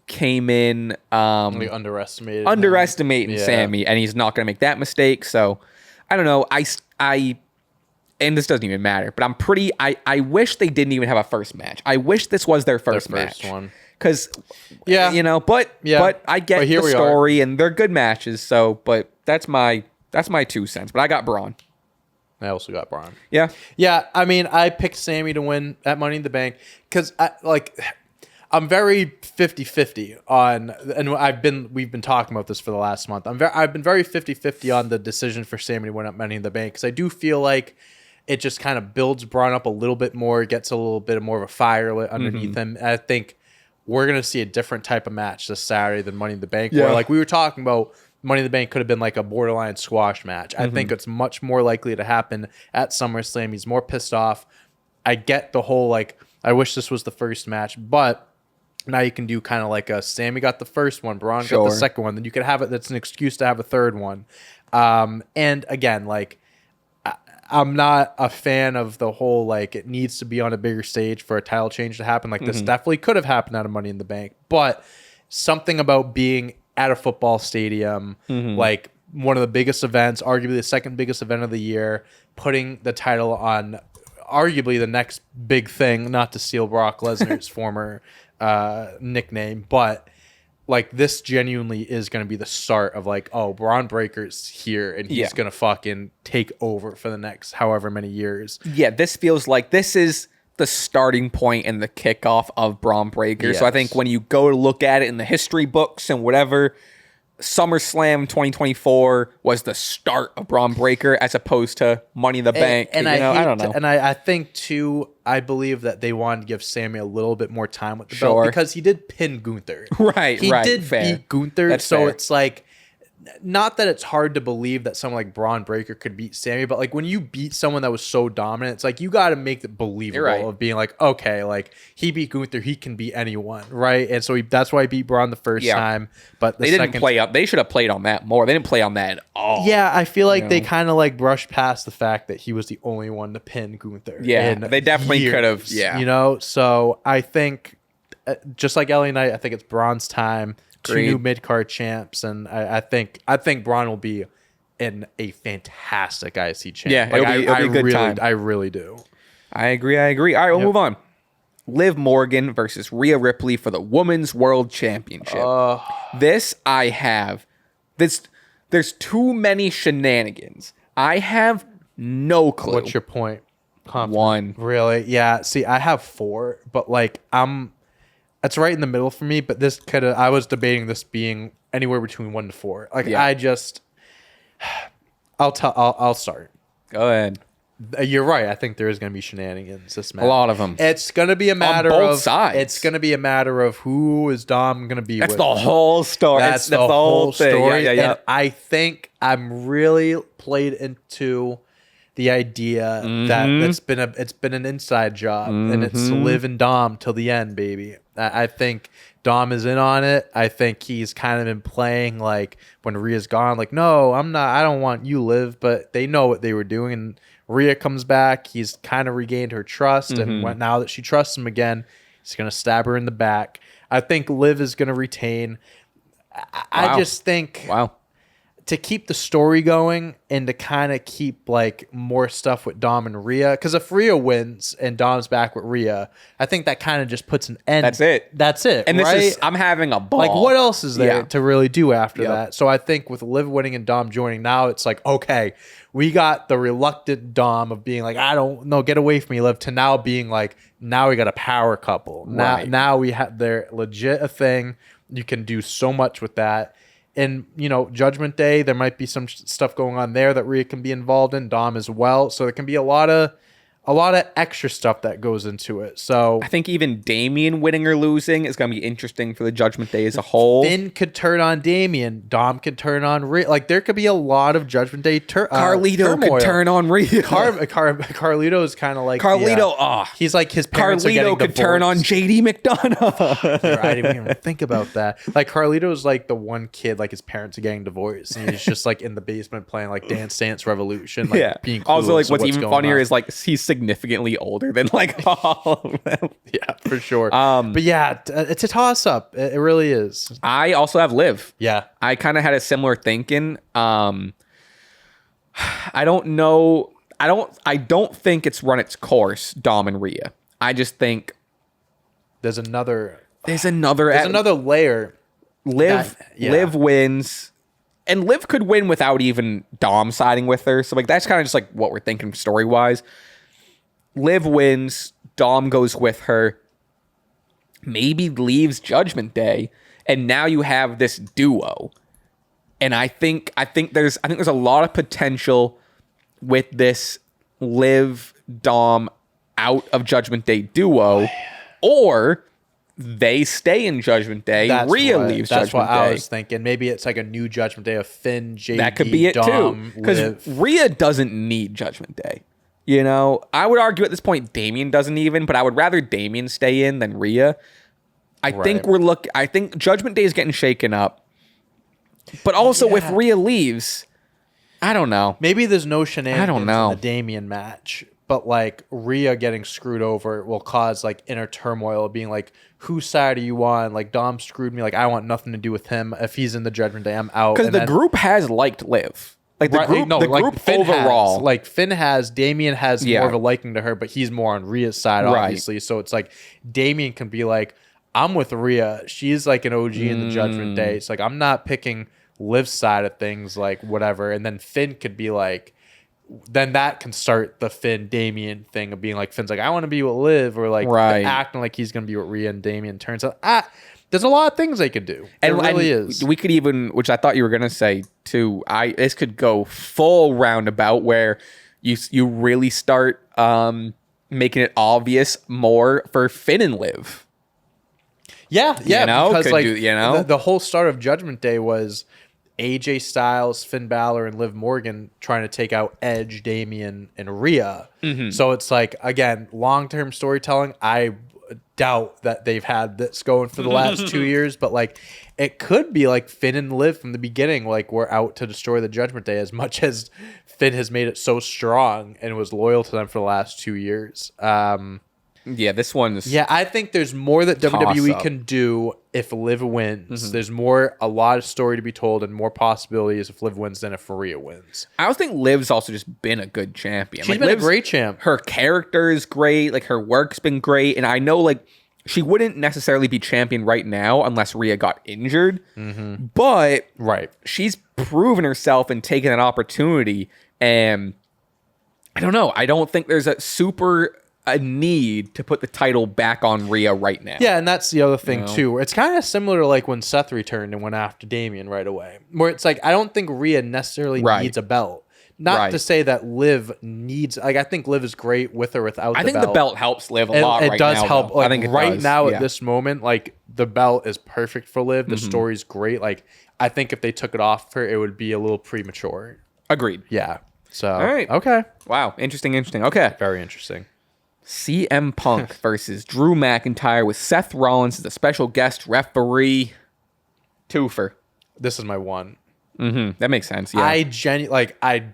Speaker 1: came in underestimating Sami, and he's not going to make that mistake. So I don't know. I and this doesn't even matter, but I wish they didn't even have a first match. I wish this was their first match.
Speaker 2: One.
Speaker 1: Because, you know, but I get the story, and they're good matches. So, but that's my 2 cents. But I got Bron.
Speaker 2: I also got Bron.
Speaker 1: Yeah.
Speaker 2: Yeah. I mean, I picked Sami to win at Money in the Bank because I'm very 50-50 on, and we've been talking about this for the last month. I've been very 50-50 on the decision for Sami to win at Money in the Bank because I do feel like it just kind of builds Bron up a little bit more, gets a little bit more of a fire lit underneath him. And I think we're going to see a different type of match this Saturday than Money in the Bank. Yeah. Where, like we were talking about, Money in the Bank could have been like a borderline squash match. I think it's much more likely to happen at SummerSlam. He's more pissed off. I get the whole, like, I wish this was the first match, but now you can do kind of like a Sami got the first one, Bron got the second one. Then you can have it. That's an excuse to have a third one. And again, like, I'm not a fan of the whole, like, it needs to be on a bigger stage for a title change to happen. Like, this definitely could have happened out of Money in the Bank. But something about being at a football stadium, like one of the biggest events, arguably the second biggest event of the year, putting the title on arguably the next big thing, not to steal Brock Lesnar's former nickname, but like this genuinely is going to be the start of like, oh, Braun Breaker's here and he's going to fucking take over for the next however many years.
Speaker 1: Yeah, this feels like this is the starting point and the kickoff of Braun Breaker.
Speaker 2: Yes.
Speaker 1: So I think when you go to look at it in the history books and whatever, SummerSlam 2024 was the start of Braun Breaker as opposed to Money in the Bank.
Speaker 2: And
Speaker 1: I don't know.
Speaker 2: And I think, too, I believe that they wanted to give Sami a little bit more time with the
Speaker 1: Sure.
Speaker 2: belt because he did pin Gunther. He
Speaker 1: right,
Speaker 2: did
Speaker 1: fair.
Speaker 2: beat Gunther.
Speaker 1: That's
Speaker 2: so
Speaker 1: fair.
Speaker 2: it's like, not that it's hard to believe that someone like Braun Breaker could beat Sami, but like when you beat someone that was so dominant, it's like you got to make it believable
Speaker 1: right.
Speaker 2: of being like, okay, like he beat Gunther, he can beat anyone, right? And so that's why he beat Braun the first time. But
Speaker 1: they didn't play up. They should have played on that more. They didn't play on that at all.
Speaker 2: Yeah, I feel like they kind of like brushed past the fact that he was the only one to pin Gunther.
Speaker 1: Yeah, they definitely could have. Yeah,
Speaker 2: you know. So I think, just like LA Knight, I think it's Braun's time.
Speaker 1: Agreed.
Speaker 2: 2 new mid-card champs, and I think Braun will be in a fantastic IC champ.
Speaker 1: Yeah, it'll be a good time.
Speaker 2: I really do.
Speaker 1: I agree. All right, we'll move on. Liv Morgan versus Rhea Ripley for the Women's World Championship. This I have. There's too many shenanigans. I have no clue.
Speaker 2: What's your point?
Speaker 1: One.
Speaker 2: Really? Yeah. See, I have 4, but like it's right in the middle for me. But this I was debating this being anywhere between 1 to 4. Like I'll start.
Speaker 1: Go ahead.
Speaker 2: You're right. I think there is going to be shenanigans this match.
Speaker 1: A lot of them.
Speaker 2: It's going to be a matter
Speaker 1: both
Speaker 2: of
Speaker 1: sides.
Speaker 2: It's going to be a matter of who is Dom going to be.
Speaker 1: That's
Speaker 2: with.
Speaker 1: the whole story.
Speaker 2: That's the whole
Speaker 1: thing.
Speaker 2: story.
Speaker 1: Yeah.
Speaker 2: And I think I'm really played into the idea that it's been an inside job and it's Liv and Dom till the end, baby. I think Dom is in on it. I think he's kind of been playing like when Rhea's gone, like, no, I'm not. I don't want you, Liv. But they know what they were doing. And Rhea comes back. He's kind of regained her trust. And now that she trusts him again, he's going to stab her in the back. I think Liv is going to retain. I just think to keep the story going and to kind of keep like more stuff with Dom and Rhea. Because if Rhea wins and Dom's back with Rhea, I think that kind of just puts an end. That's it.
Speaker 1: And
Speaker 2: right?
Speaker 1: this is, I'm having a ball.
Speaker 2: Like, what else is there to really do after that? So I think with Liv winning and Dom joining, now it's like, okay, we got the reluctant Dom of being like, I don't know, get away from me, Liv, to now being like, now we got a power couple. Now we have, they're legit a thing. You can do so much with that. And, you know, Judgment Day, there might be some stuff going on there that Rhea can be involved in, Dom as well. So there can be a lot of extra stuff that goes into it. So
Speaker 1: I think even Damian winning or losing is going to be interesting for the Judgment Day as a whole.
Speaker 2: Finn could turn on Damian. Dom could turn on Rhea. Like, there could be a lot of Judgment Day
Speaker 1: Carlito
Speaker 2: turmoil.
Speaker 1: could turn on Rhea.
Speaker 2: Carlito is kind of like
Speaker 1: Carlito.
Speaker 2: He's like his parents are getting
Speaker 1: Carlito could turn on JD McDonough.
Speaker 2: I didn't even think about that. Like, Carlito's like the one kid, like his parents are getting divorced, and he's just like in the basement playing like Dance Revolution. Like, being
Speaker 1: also, like, what's even funnier
Speaker 2: on.
Speaker 1: is like he's significantly older than like all of them.
Speaker 2: Yeah, for sure. But yeah, it's a toss up. It really is.
Speaker 1: I also have Liv.
Speaker 2: Yeah,
Speaker 1: I kind of had a similar thinking. I don't know. I don't think it's run its course, Dom and Rhea. I just think
Speaker 2: there's another layer.
Speaker 1: Liv wins. And Liv could win without even Dom siding with her. So like that's kind of just like what we're thinking story-wise. Liv wins, Dom goes with her, maybe leaves Judgment Day, and now you have this duo. And I think there's a lot of potential with this Liv Dom out of Judgment Day duo, or they stay in Judgment Day. Rhea leaves Judgment Day.
Speaker 2: That's what I was thinking. Maybe it's like a new Judgment Day of Finn, JD,
Speaker 1: that could be it
Speaker 2: Dom,
Speaker 1: too. Because Rhea doesn't need Judgment Day. You know, I would argue at this point Damian doesn't even, but I would rather Damian stay in than Rhea. I think Judgment Day is getting shaken up. But also if Rhea leaves, I don't know.
Speaker 2: Maybe there's no shenanigans
Speaker 1: I don't know.
Speaker 2: in the Damian match. But like Rhea getting screwed over will cause like inner turmoil of being like, whose side are you on? Like, Dom screwed me. Like, I want nothing to do with him. If he's in the Judgment Day, I'm out.
Speaker 1: Because the group has liked Liv. Like the group
Speaker 2: Finn
Speaker 1: overall.
Speaker 2: Finn has, Damian has more of a liking to her, but he's more on Rhea's side, obviously. So it's like Damian can be like, I'm with Rhea. She's like an OG in the Judgment Day. It's like I'm not picking Liv's side of things, like whatever. And then Finn could be like, then that can start the Finn Damian thing of being like, Finn's like, I want to be with Liv, or like acting like he's gonna be with Rhea and Damian. Turns out, there's a lot of things they could do. It really is. We
Speaker 1: could even, which I thought you were gonna say too. This could go full roundabout where you really start making it obvious more for Finn and Liv.
Speaker 2: Yeah, because like
Speaker 1: the
Speaker 2: whole start of Judgment Day was AJ Styles, Finn Balor, and Liv Morgan trying to take out Edge, Damian, and Rhea. So it's like, again, long-term storytelling. I doubt that they've had this going for the last 2 years, but like it could be like Finn and Liv from the beginning, like we're out to destroy the Judgment Day, as much as Finn has made it so strong and was loyal to them for the last 2 years.
Speaker 1: This one's
Speaker 2: I think there's more that WWE can do if Liv wins. There's a lot of story to be told and more possibilities if Liv wins than if Rhea wins.
Speaker 1: I also think Liv's also just been a good champion.
Speaker 2: She's been a great champ.
Speaker 1: Her character is great. Like her work's been great, and I know like she wouldn't necessarily be champion right now unless Rhea got injured. But she's proven herself and taken an opportunity, and I don't know. I don't think there's a need to put the title back on Rhea right now.
Speaker 2: Yeah, and that's the other thing too. It's kind of similar to like when Seth returned and went after Damian right away. Where it's like, I don't think Rhea necessarily needs a belt. Not to say that Liv needs, like, I think Liv is great with or without the belt.
Speaker 1: I think the belt helps Liv a lot right now. It does help.
Speaker 2: Like,
Speaker 1: I think
Speaker 2: right now at this moment, like the belt is perfect for Liv. The story's great. Like, I think if they took it off her, it would be a little premature.
Speaker 1: Agreed.
Speaker 2: Yeah. So,
Speaker 1: all right.
Speaker 2: Okay.
Speaker 1: Wow. Interesting. Okay.
Speaker 2: Very interesting.
Speaker 1: CM Punk versus Drew McIntyre with Seth Rollins as a special guest referee. Twofer.
Speaker 2: This is my one.
Speaker 1: That makes sense. Yeah.
Speaker 2: I wish I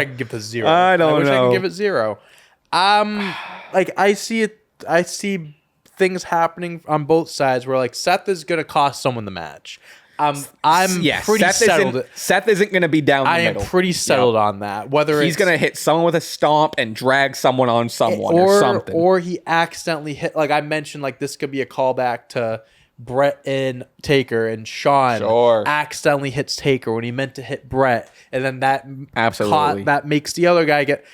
Speaker 2: could give this 0.
Speaker 1: I wish
Speaker 2: I could give it 0. Like I see things happening on both sides where like Seth is gonna cost someone the match. I'm pretty settled.
Speaker 1: Seth isn't going to be down the middle.
Speaker 2: I am pretty settled on that. Whether
Speaker 1: he's going to hit someone with a stomp and drag someone on someone or something.
Speaker 2: Or he accidentally hit, like I mentioned, like this could be a callback to Brett and Taker, and Shawn accidentally hits Taker when he meant to hit Brett. And then that that makes the other guy get...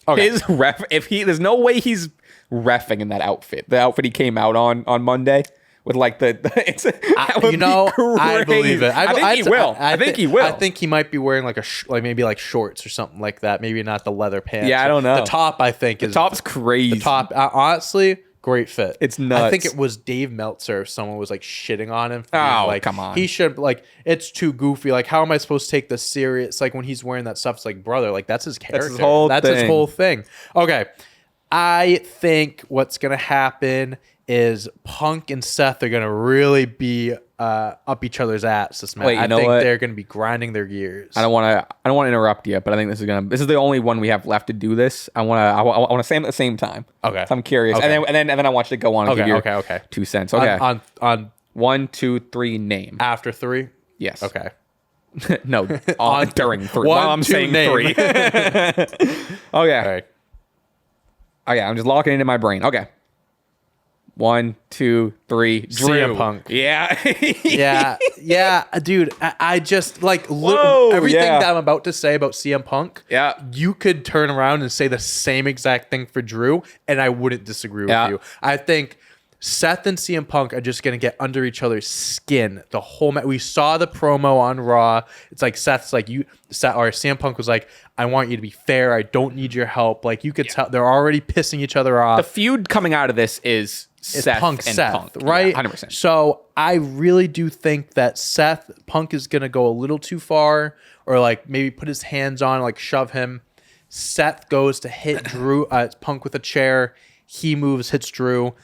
Speaker 1: Okay. His ref, there's no way he's reffing in that outfit. The outfit he came out on Monday. With like I
Speaker 2: believe it.
Speaker 1: I think he will. I think he will.
Speaker 2: I think he might be wearing like maybe like shorts or something like that. Maybe not the leather pants.
Speaker 1: Yeah, I don't know.
Speaker 2: The top, I think,
Speaker 1: the top's crazy.
Speaker 2: The top, honestly, great fit.
Speaker 1: It's nuts.
Speaker 2: I think it was Dave Meltzer. If someone was like shitting on him.
Speaker 1: Like, come on.
Speaker 2: He should it's too goofy. Like, how am I supposed to take this serious? Like when he's wearing that stuff, it's like, brother, like that's his character. That's his whole thing. Okay, I think what's gonna happen is Punk and Seth are going to really be up each other's ass this match. I think they're going to be grinding their gears.
Speaker 1: I don't want to interrupt you, but I think this is the only one we have left to do this. I want to say them at the same time.
Speaker 2: Okay.
Speaker 1: So I'm curious. Okay. And then I want you to go on and give your 2 cents. Okay.
Speaker 2: On
Speaker 1: 1, 2, 3 name.
Speaker 2: After 3?
Speaker 1: Yes.
Speaker 2: Okay.
Speaker 1: No, during 3.
Speaker 2: One,
Speaker 1: I'm
Speaker 2: two,
Speaker 1: saying
Speaker 2: name.
Speaker 1: 3. Okay.
Speaker 2: All right.
Speaker 1: Okay, I'm just locking it into my brain. Okay. 1, 2, 3. Drew.
Speaker 2: CM Punk.
Speaker 1: Yeah.
Speaker 2: yeah, dude. I just like everything that I'm about to say about CM Punk.
Speaker 1: Yeah,
Speaker 2: you could turn around and say the same exact thing for Drew, and I wouldn't disagree with you. I think Seth and CM Punk are just gonna get under each other's skin the whole match. We saw the promo on Raw. It's like Seth's like CM Punk was like, I want you to be fair. I don't need your help. Like you could tell they're already pissing each other off.
Speaker 1: The feud coming out of this is Seth
Speaker 2: Punk, right?
Speaker 1: 100%.
Speaker 2: So I really do think that Punk is gonna go a little too far, or like maybe put his hands on, like shove him. Seth goes to hit Drew, Punk with a chair. He moves, hits Drew.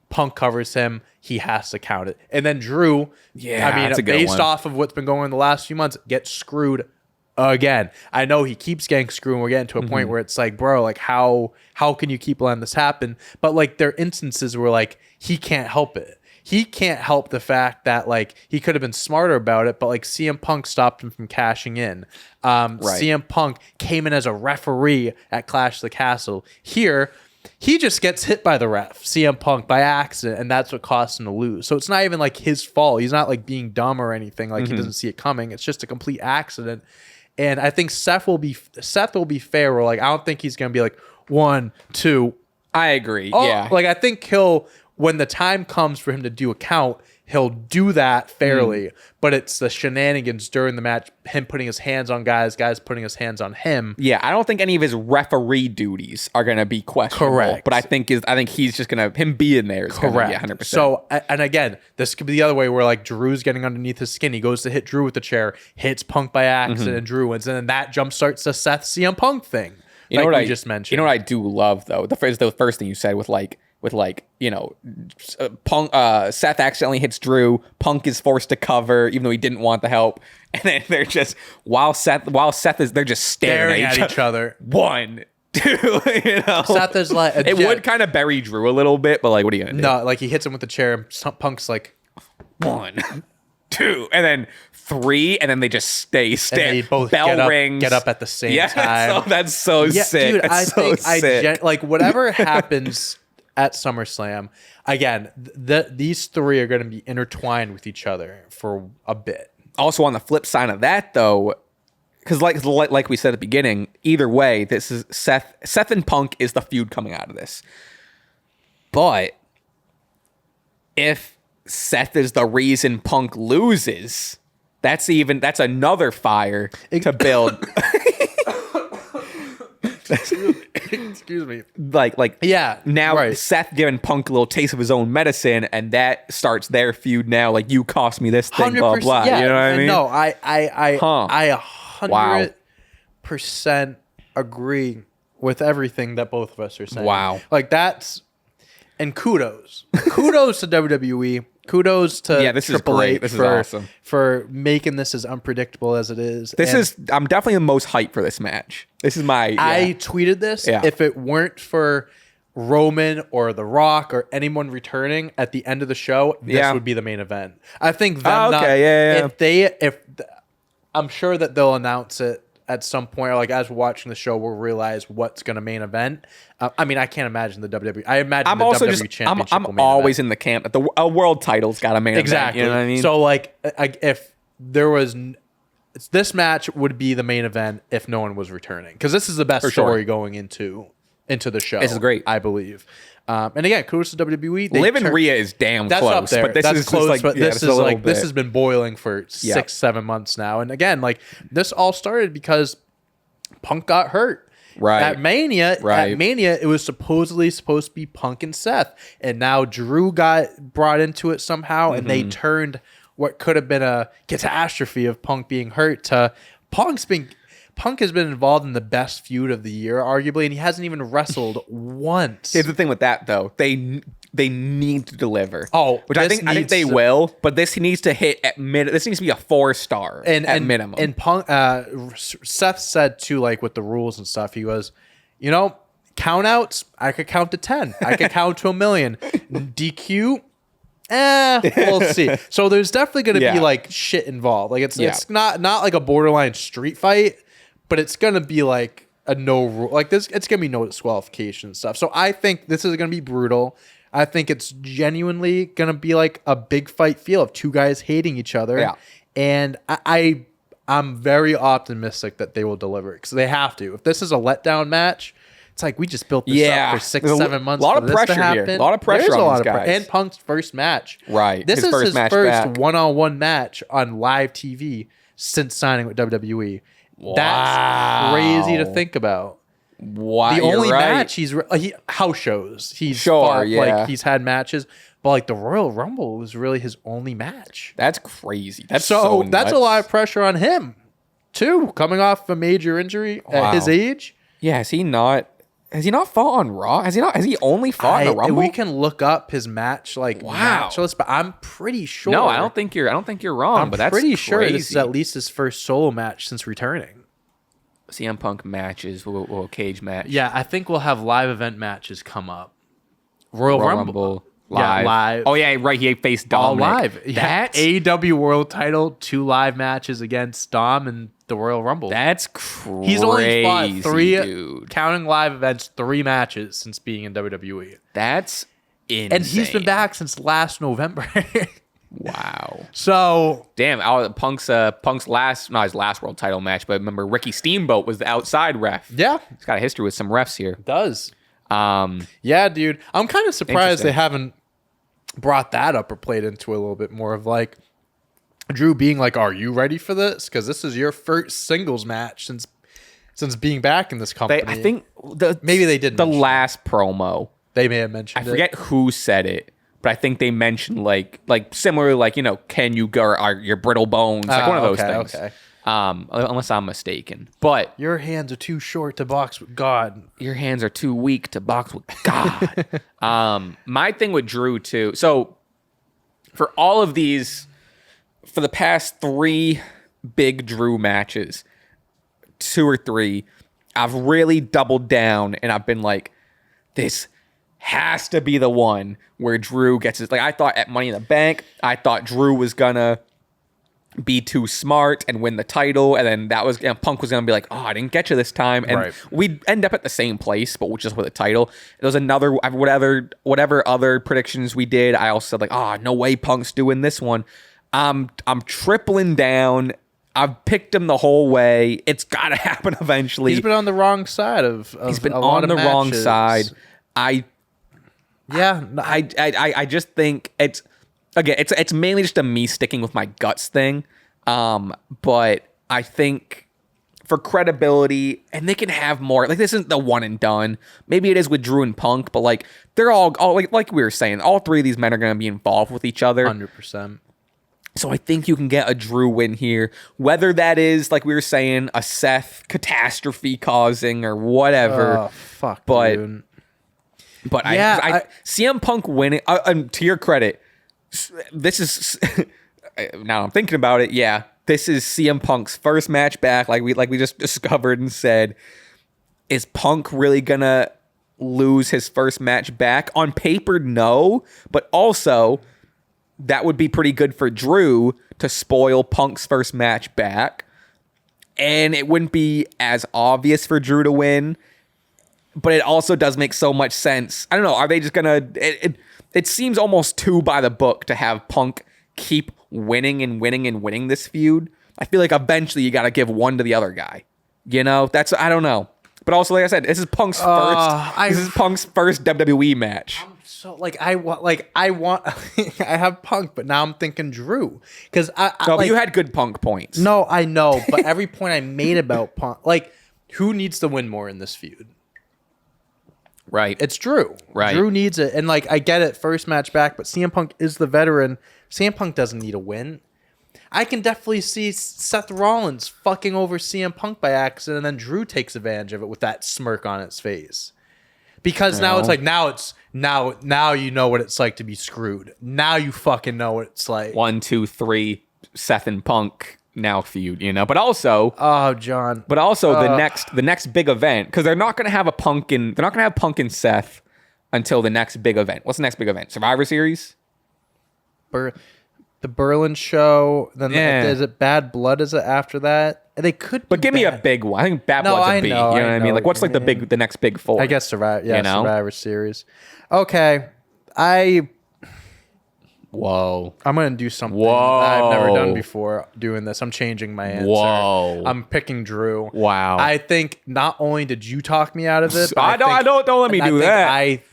Speaker 2: Punk covers him. He has to count it, and then Drew.
Speaker 1: Yeah, I mean,
Speaker 2: based off of what's been going on the last few months, gets screwed again. I know he keeps getting screwed, and we're getting to a point where it's like, bro, like how can you keep letting this happen? But like there are instances where like he can't help it. He can't help the fact that like he could have been smarter about it, but like CM Punk stopped him from cashing in. CM Punk came in as a referee at Clash of the Castle. Here, he just gets hit by the ref, CM Punk, by accident, and that's what cost him to lose. So it's not even like his fault. He's not like being dumb or anything. Like he doesn't see it coming. It's just a complete accident. And I think Seth will be fair. Where like I don't think he's gonna be like 1, 2.
Speaker 1: I agree.
Speaker 2: Oh,
Speaker 1: yeah.
Speaker 2: Like I think when the time comes for him to do a count, he'll do that fairly. But it's the shenanigans during the match, him putting his hands on guys putting his hands on him.
Speaker 1: Yeah, I don't think any of his referee duties are gonna be questionable.
Speaker 2: Correct.
Speaker 1: But I think he's just gonna him being there is
Speaker 2: Correct.
Speaker 1: Gonna be 100%.
Speaker 2: So and again, this could be the other way where like Drew's getting underneath his skin. He goes to hit Drew with the chair, hits Punk by accident, and Drew wins, and then that jump starts the Seth CM Punk thing.
Speaker 1: You know what I
Speaker 2: just mentioned.
Speaker 1: You know what I do love though? The first thing you said with Punk. Seth accidentally hits Drew. Punk is forced to cover even though he didn't want the help, and then they're just while Seth is they're just staring at each other. 1, 2.
Speaker 2: Seth is like
Speaker 1: it would kind of bury Drew a little bit, but like what are you gonna do?
Speaker 2: No, like he hits him with the chair. And Punk's like
Speaker 1: 1, 2, and then 3, and then they just stay still.
Speaker 2: And they both
Speaker 1: bell rings.
Speaker 2: Get up at the same time.
Speaker 1: So that's so sick.
Speaker 2: Dude,
Speaker 1: that's sick.
Speaker 2: like whatever happens at SummerSlam, again, these 3 are going to be intertwined with each other for a bit.
Speaker 1: Also, on the flip side of that, though, because like we said at the beginning, either way, this is Seth and Punk is the feud coming out of this. But if Seth is the reason Punk loses, that's another fire to build.
Speaker 2: Excuse me.
Speaker 1: Like
Speaker 2: yeah.
Speaker 1: Now
Speaker 2: right.
Speaker 1: Seth giving Punk a little taste of his own medicine, and that starts their feud. Now, like you cost me this thing, blah blah.
Speaker 2: Yeah,
Speaker 1: you know what I mean?
Speaker 2: No, I 100% agree with everything that both of us are saying.
Speaker 1: Wow.
Speaker 2: Like that's and kudos to WWE. Kudos to
Speaker 1: this
Speaker 2: Triple
Speaker 1: is great.
Speaker 2: H
Speaker 1: This is awesome
Speaker 2: for making this as unpredictable as it is.
Speaker 1: I'm definitely the most hyped for this match. This is my. Yeah.
Speaker 2: I tweeted this. Yeah. If it weren't for Roman or The Rock or anyone returning at the end of the show, this would be the main event. I think them I'm sure that they'll announce it at some point, or like as we're watching the show, we'll realize what's going to main event. I mean, I can't imagine the WWE. I imagine
Speaker 1: I'm
Speaker 2: the
Speaker 1: also
Speaker 2: WWE Championship.
Speaker 1: I'm always in the camp that a world title's got a main
Speaker 2: exactly.
Speaker 1: event. You know what I mean?
Speaker 2: So like, if there was, this match would be the main event if no one was returning, because this is the best story going into the show.
Speaker 1: This is great,
Speaker 2: I believe. And again, kudos to WWE.
Speaker 1: Liv and Rhea is damn
Speaker 2: that's
Speaker 1: close,
Speaker 2: up there.
Speaker 1: But this
Speaker 2: that's
Speaker 1: is
Speaker 2: close.
Speaker 1: like,
Speaker 2: but this is like this has been boiling for 6-7 months now. And again, like this all started because Punk got hurt.
Speaker 1: Right.
Speaker 2: At Mania, it was supposedly supposed to be Punk and Seth, and now Drew got brought into it somehow, and they turned what could have been a catastrophe of Punk being hurt to Punk has been involved in the best feud of the year, arguably, and he hasn't even wrestled once.
Speaker 1: Here's the thing with that, though. They need to deliver.
Speaker 2: Oh,
Speaker 1: which I think they will, but this needs to hit at this needs to be a 4-star at minimum.
Speaker 2: And Punk, Seth said too, like with the rules and stuff, he was, count outs, I could count to 10. I could count to 1,000,000. DQ, we'll see. So there's definitely going to be like shit involved. Like it's not like a borderline street fight, but it's going to be like a no rule. Like this, it's going to be no disqualification and stuff. So I think this is going to be brutal. I think it's genuinely going to be like a big fight feel of 2 guys hating each other. Yeah. And I'm very optimistic that they will deliver because they have to. If this is a letdown match, it's like we just built this up for 6-7 months.
Speaker 1: A lot of pressure here. A lot of pressure on these guys.
Speaker 2: And Punk's first match.
Speaker 1: Right.
Speaker 2: This is his first one-on-one match on live TV since signing with WWE. Wow. That's crazy to think about.
Speaker 1: Wow.
Speaker 2: The only match he's house shows. He's like he's had matches, but like the Royal Rumble was really his only match.
Speaker 1: That's crazy. That's a
Speaker 2: lot of pressure on him too, coming off a major injury at his age.
Speaker 1: Yeah, has he not fought on Raw? Has he only fought in the Rumble?
Speaker 2: We can look up his match match list, but I'm pretty sure.
Speaker 1: No, I don't think you're wrong. But that's
Speaker 2: pretty sure
Speaker 1: crazy.
Speaker 2: This is at least his first solo match since returning.
Speaker 1: CM Punk matches, we'll cage match.
Speaker 2: Yeah, I think we'll have live event matches come up. Royal Rumble.
Speaker 1: Live.
Speaker 3: Yeah, live.
Speaker 1: Oh yeah, right. He faced
Speaker 3: All
Speaker 1: Dominic.
Speaker 3: live. Yeah, AEW World Title, 2 live matches against Dom and the Royal Rumble.
Speaker 1: That's crazy.
Speaker 3: He's only fought 3,
Speaker 1: dude.
Speaker 3: counting live events, 3 matches since being in WWE.
Speaker 1: That's insane.
Speaker 3: And he's been back since last November.
Speaker 1: Wow.
Speaker 3: So
Speaker 1: damn, Punk's last, not his last world title match, but remember Ricky Steamboat was the outside ref.
Speaker 3: yeah,
Speaker 1: He's got a history with some refs here.
Speaker 3: does. Yeah, dude. I'm kind of surprised they haven't brought that up or played into it a little bit more of like Drew being like, "Are you ready for this? Because this is your first singles match since being back in this company."
Speaker 1: I think
Speaker 3: maybe they didn't.
Speaker 1: The last promo,
Speaker 3: they may have mentioned.
Speaker 1: I forget who said it, but I think they mentioned like similar, like, you know, can you go your brittle bones, like one of those things.
Speaker 3: Okay.
Speaker 1: Unless I'm mistaken, but
Speaker 3: Your hands are too short to box with God.
Speaker 1: your hands are too weak to box with God. My thing with Drew too. So for all of these, for the past 3 big Drew matches, 2 or 3, I've really doubled down and I've been like, this has to be the one where Drew gets his, like, I thought at Money in the Bank, I thought Drew was gonna be too smart and win the title, and then that was, you know, Punk was gonna be like, oh, I didn't get you this time, and we'd end up at the same place, but just with a title. There was another whatever other predictions we did, I also said like, oh, no way Punk's doing this one. I'm tripling down. I've picked him the whole way. It's gotta happen eventually.
Speaker 3: He's been on the wrong side of
Speaker 1: he's been
Speaker 3: a lot
Speaker 1: on the
Speaker 3: of
Speaker 1: wrong
Speaker 3: matches.
Speaker 1: side. I just think it's, again, it's mainly just a me sticking with my guts thing. But I think for credibility, and they can have more, like, this isn't the one and done. Maybe it is with Drew and Punk, but like they're all like we were saying, all 3 of these men are going to be involved with each other.
Speaker 3: 100%.
Speaker 1: So I think you can get a Drew win here, whether that is, like we were saying, a Seth catastrophe causing or whatever.
Speaker 3: Oh, fuck,
Speaker 1: but
Speaker 3: dude.
Speaker 1: But
Speaker 3: yeah,
Speaker 1: CM Punk winning, to your credit, this is now I'm thinking about it. Yeah, this is CM Punk's first match back. Like we just discovered and said, is Punk really gonna lose his first match back on paper? No, but also that would be pretty good for Drew to spoil Punk's first match back, and it wouldn't be as obvious for Drew to win. But it also does make so much sense. I don't know. Are they just gonna? It seems almost too by the book to have Punk keep winning and winning and winning this feud. I feel like eventually you got to give one to the other guy. You know, that's, I don't know. But also, like I said, this is Punk's first WWE match.
Speaker 3: So I want I have Punk, but now I'm thinking Drew because
Speaker 1: but you had good Punk points.
Speaker 3: No, I know, but every point I made about Punk, like, who needs to win more in this feud?
Speaker 1: Right.
Speaker 3: It's Drew.
Speaker 1: Right.
Speaker 3: Drew needs it. And, like, I get it, first match back, but CM Punk is the veteran. CM Punk doesn't need a win. I can definitely see Seth Rollins fucking over CM Punk by accident, and then Drew takes advantage of it with that smirk on his face. Because now it's like, now you know what it's like to be screwed. Now you fucking know what it's like.
Speaker 1: 1, 2, 3, Seth and Punk now feud, you know. But also,
Speaker 3: John.
Speaker 1: But also the next big event, because they're not going to have Punk and Seth until the next big event. What's the next big event? Survivor Series?
Speaker 3: The Berlin show. Then is it Bad Blood? Is it after that? They could.
Speaker 1: But give me a big one. I think Bad Blood's a B. You know what I mean? Like, what's like the next big 4?
Speaker 3: I guess Survivor. Yeah,
Speaker 1: you know?
Speaker 3: Survivor Series. Okay,
Speaker 1: Whoa.
Speaker 3: I'm going to do something I've never done before doing this. I'm changing my answer.
Speaker 1: Whoa.
Speaker 3: I'm picking Drew.
Speaker 1: Wow.
Speaker 3: I think not only did you talk me out of it, but
Speaker 1: don't let me do that.
Speaker 3: I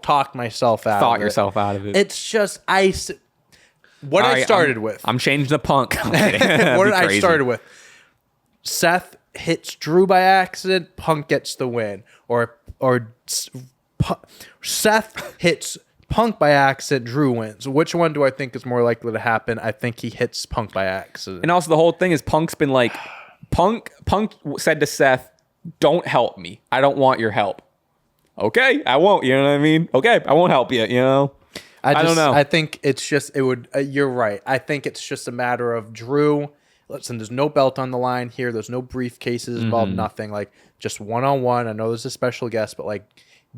Speaker 3: talked myself out of it.
Speaker 1: Yourself out of it.
Speaker 3: It's just, I started with.
Speaker 1: I'm changing the Punk.
Speaker 3: What did I started with? Seth hits Drew by accident, Punk gets the win. Or Seth hits Punk by accident, Drew wins. Which one do I think is more likely to happen? I think he hits Punk by accident.
Speaker 1: And also the whole thing is Punk's been like, Punk said to Seth, don't help me. I don't want your help. Okay, I won't. You know what I mean? Okay, I won't help you, you know? I don't know.
Speaker 3: I think it's just, you're right. I think it's just a matter of Drew. Listen, there's no belt on the line here. There's no briefcases involved, nothing. Like, just one-on-one. I know there's a special guest, but, like,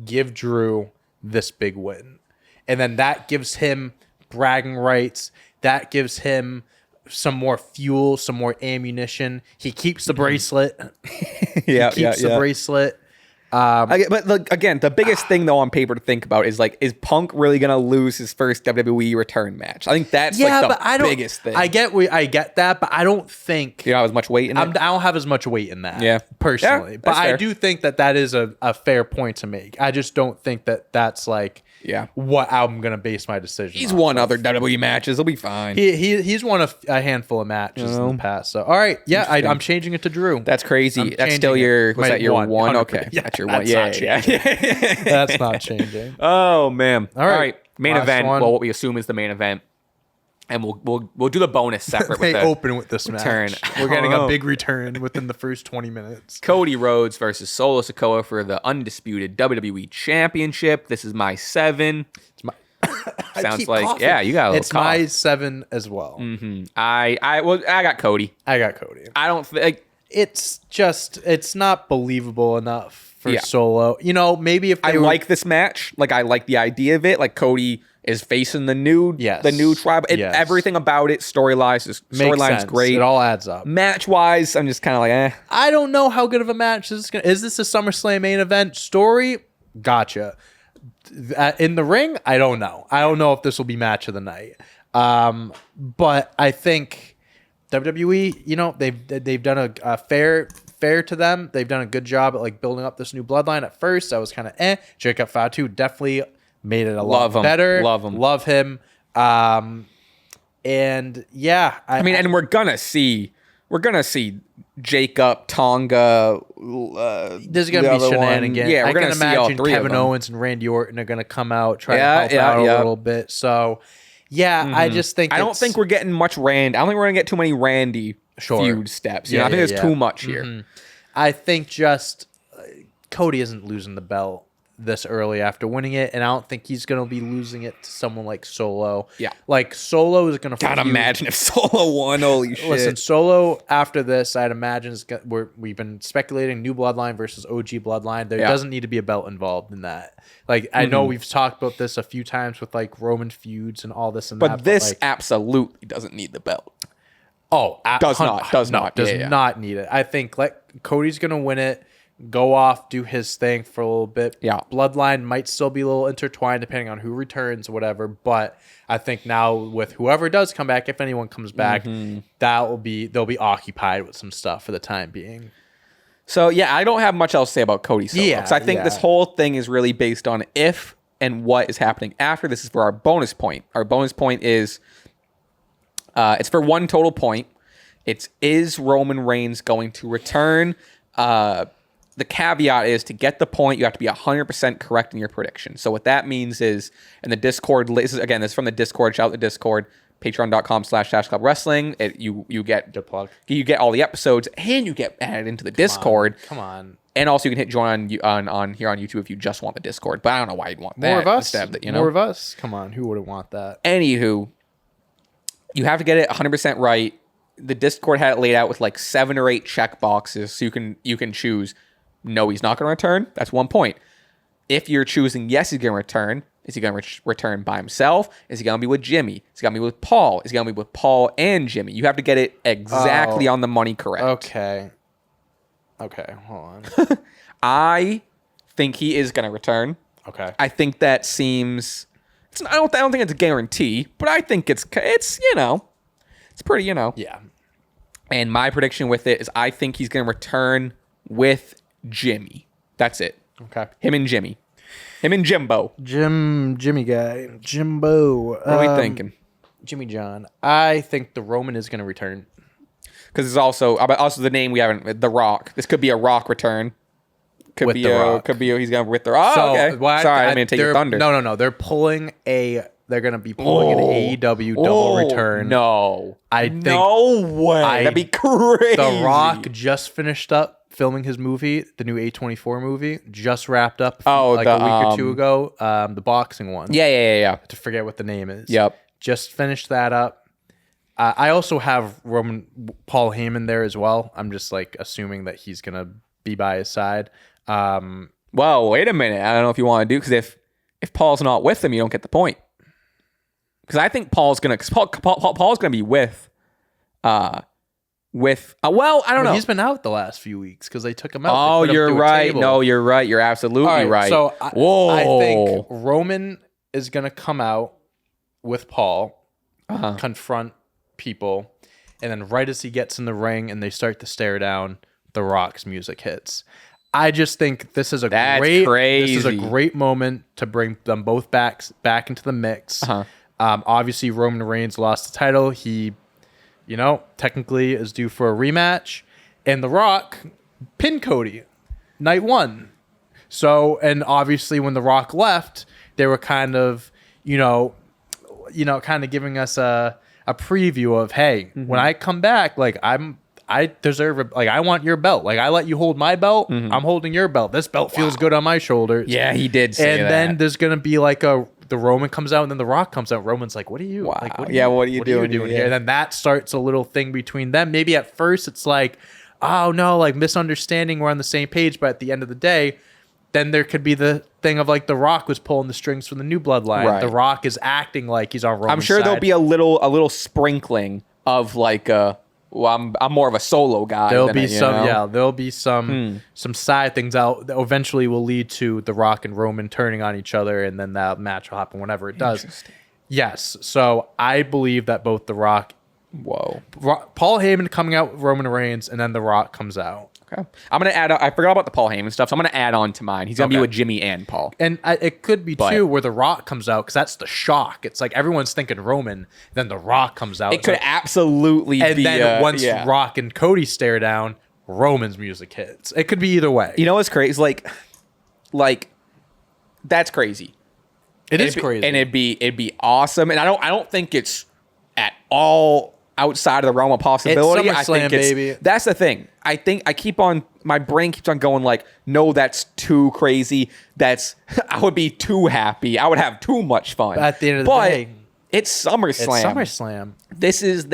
Speaker 3: give Drew this big win. and then that gives him bragging rights. That gives him some more fuel, some more ammunition. He keeps the bracelet.
Speaker 1: Yeah,
Speaker 3: he keeps the bracelet.
Speaker 1: But look, again, the biggest thing though on paper to think about is like, is Punk really gonna lose his first WWE return match? I think that's the biggest thing.
Speaker 3: I get that, but I don't think
Speaker 1: you don't have as much weight in it.
Speaker 3: I don't have as much weight in that.
Speaker 1: Yeah,
Speaker 3: personally, but
Speaker 1: fair.
Speaker 3: I do think that is a fair point to make. I just don't think that's like what I'm gonna base my decision.
Speaker 1: He's won other WWE matches. He'll be fine.
Speaker 3: He's won a handful of matches in the past. So all right, I'm changing it to Drew.
Speaker 1: That's crazy. That's still your one? Okay, that's your one. Yeah.
Speaker 3: That's not changing.
Speaker 1: Oh man. All right. Main
Speaker 3: Last
Speaker 1: event.
Speaker 3: one.
Speaker 1: Well, what we assume is the main event, and we'll do the bonus separate.
Speaker 3: They
Speaker 1: with the
Speaker 3: open with this
Speaker 1: return.
Speaker 3: match. We're getting a big return within the first 20 minutes.
Speaker 1: Cody Rhodes versus Solo Sikoa for the undisputed WWE Championship. This is my 7. It's my sounds like coughing. Yeah, you got a little
Speaker 3: It's cough. My 7 as well.
Speaker 1: Mm-hmm. I got Cody.
Speaker 3: I got Cody.
Speaker 1: I don't think
Speaker 3: it's not believable enough for Solo. You know, maybe if
Speaker 1: I like this match, like I like the idea of it, like Cody is facing the new tribe. Everything about it, storyline's great.
Speaker 3: It all adds up.
Speaker 1: Match wise, I'm just kind of like, eh.
Speaker 3: I don't know how good of a match this is gonna. Is this a SummerSlam main event story? Gotcha. In the ring, I don't know. I don't know if this will be match of the night. But I think WWE, you know, they've done a fair to them. They've done a good job at like building up this new bloodline. At first, I was kind of Jacob Fatu definitely made it a lot better. Love him. And yeah, I mean,
Speaker 1: and we're gonna see Jacob, Tonga.
Speaker 3: There's gonna be shenanigans.
Speaker 1: Yeah,
Speaker 3: I can imagine Kevin Owens and Randy Orton are gonna come out try to help out a little bit. So yeah, I just think
Speaker 1: I don't think we're getting much Randy. I don't think we're gonna get too many Randy feud steps. You know, I think there's too much here.
Speaker 3: I think just Cody isn't losing the belt this early after winning it, and I don't think he's gonna be losing it to someone like Solo. Yeah, like Solo is gonna.
Speaker 1: God, imagine if Solo won. Holy shit!
Speaker 3: Listen, Solo after this, I'd imagine we've been speculating new Bloodline versus OG Bloodline. There doesn't need to be a belt involved in that. Like I know we've talked about this a few times with like Roman feuds and all this and that.
Speaker 1: But this absolutely doesn't need the belt.
Speaker 3: Oh,
Speaker 1: does not
Speaker 3: need it. I think Cody's gonna win it. Go off, do his thing for a little bit. Yeah. Bloodline might still be a little intertwined depending on who returns or whatever. But I think now with whoever does come back, if anyone comes back, they'll be occupied with some stuff for the time being.
Speaker 1: So yeah, I don't have much else to say about Cody Solo. Yeah, I think this whole thing is really based on if and what is happening after. This is for our bonus point. Our bonus point is it's for 1 total point. Is Roman Reigns going to return? The caveat is to get the point, you have to be 100% correct in your prediction. So what that means is in the Discord, this is from the Discord, shout out the Discord, patreon.com/Stache Club Wrestling. You get
Speaker 3: good plug.
Speaker 1: You get all the episodes and you get added into the Discord.
Speaker 3: Come on.
Speaker 1: And also you can hit join on here on YouTube if you just want the Discord. But I don't know why you'd want
Speaker 3: more
Speaker 1: that.
Speaker 3: More of us.
Speaker 1: More
Speaker 3: of us. Come on, who wouldn't want that?
Speaker 1: Anywho, you have to get it 100% right. The Discord had it laid out with like 7 or 8 check boxes, so you can choose. No, he's not going to return. That's 1 point. If you're choosing yes, he's going to return. Is he going to return by himself? Is he going to be with Jimmy? Is he going to be with Paul? Is he going to be with Paul and Jimmy? You have to get it exactly on the money correct.
Speaker 3: Okay, hold on.
Speaker 1: I think he is going to return.
Speaker 3: Okay.
Speaker 1: I think that seems. I don't think it's a guarantee, but I think it's it's pretty
Speaker 3: Yeah.
Speaker 1: And my prediction with it is I think he's going to return with Jimmy. That's it.
Speaker 3: Okay.
Speaker 1: Him and Jimmy. Him and Jimbo.
Speaker 3: Jimmy guy. Jimbo.
Speaker 1: What are we thinking?
Speaker 3: Jimmy John. I think the Roman is going to return.
Speaker 1: Because it's also the name we haven't. The Rock. This could be a Rock return. Could be he's going with the Rock. Oh, okay. Sorry, I didn't take your thunder.
Speaker 3: No. They're going to be pulling an AEW double return.
Speaker 1: No.
Speaker 3: I think.
Speaker 1: No way. That'd be crazy.
Speaker 3: The Rock just finished up filming his movie, the new A24 movie, just wrapped up a week or 2 ago. The boxing one.
Speaker 1: Yeah.
Speaker 3: To forget what the name is.
Speaker 1: Yep.
Speaker 3: Just finished that up. I also have Paul Heyman there as well. I'm just like assuming that he's going to be by his side.
Speaker 1: Well, wait a minute. I don't know if you want to do, because if Paul's not with them, you don't get the point. Because I think Paul's gonna be with. Well, I don't know.
Speaker 3: He's been out the last few weeks because they took him out.
Speaker 1: Oh, you're right. No, you're right. You're absolutely right.
Speaker 3: So I think Roman is gonna come out with Paul, confront people, and then right as he gets in the ring and they start to stare down, The Rock's music hits. I just think this is a great moment to bring them both back into the mix. Obviously, Roman Reigns lost the title. He, technically is due for a rematch, and The Rock pinned Cody night 1. So, and obviously, when The Rock left, they were kind of, kind of giving us a preview of, hey, when I come back, like I deserve it. Like, I want your belt. Like, I let you hold my belt. I'm holding your belt. This belt feels good on my shoulders.
Speaker 1: Yeah, he did say that.
Speaker 3: And then there's going to be like the Roman comes out and then The Rock comes out. Roman's like, what are you?
Speaker 1: Wow.
Speaker 3: Like, what
Speaker 1: are you doing
Speaker 3: here? And then that starts a little thing between them. Maybe at first it's like, oh no, like misunderstanding. We're on the same page. But at the end of the day, then there could be the thing of like The Rock was pulling the strings from the new bloodline. Right. The Rock is acting like he's on Roman's
Speaker 1: I'm sure
Speaker 3: side.
Speaker 1: There'll be a little sprinkling of like I'm more of a solo guy.
Speaker 3: There'll be some side things out that eventually will lead to The Rock and Roman turning on each other, and then that match will happen whenever it does. Yes, so I believe that both The Rock, Paul Heyman coming out with Roman Reigns, and then The Rock comes out.
Speaker 1: Okay, I'm gonna add. I forgot about the Paul Heyman stuff, so I'm gonna add on to mine. He's gonna be with Jimmy and Paul,
Speaker 3: and it could be too where The Rock comes out because that's the shock. It's like everyone's thinking Roman, then The Rock comes out.
Speaker 1: It could absolutely be.
Speaker 3: And then once Rock and Cody stare down, Roman's music hits. It could be either way.
Speaker 1: You know what's crazy? Like that's crazy.
Speaker 3: It'd be crazy,
Speaker 1: and it'd be awesome. And I don't think it's at all outside of the realm of possibility.
Speaker 3: It's SummerSlam, baby.
Speaker 1: That's the thing. I think my brain keeps on going like, no, that's too crazy. I would be too happy. I would have too much fun.
Speaker 3: At the end of the day,
Speaker 1: it's SummerSlam.
Speaker 3: It's SummerSlam.
Speaker 1: This is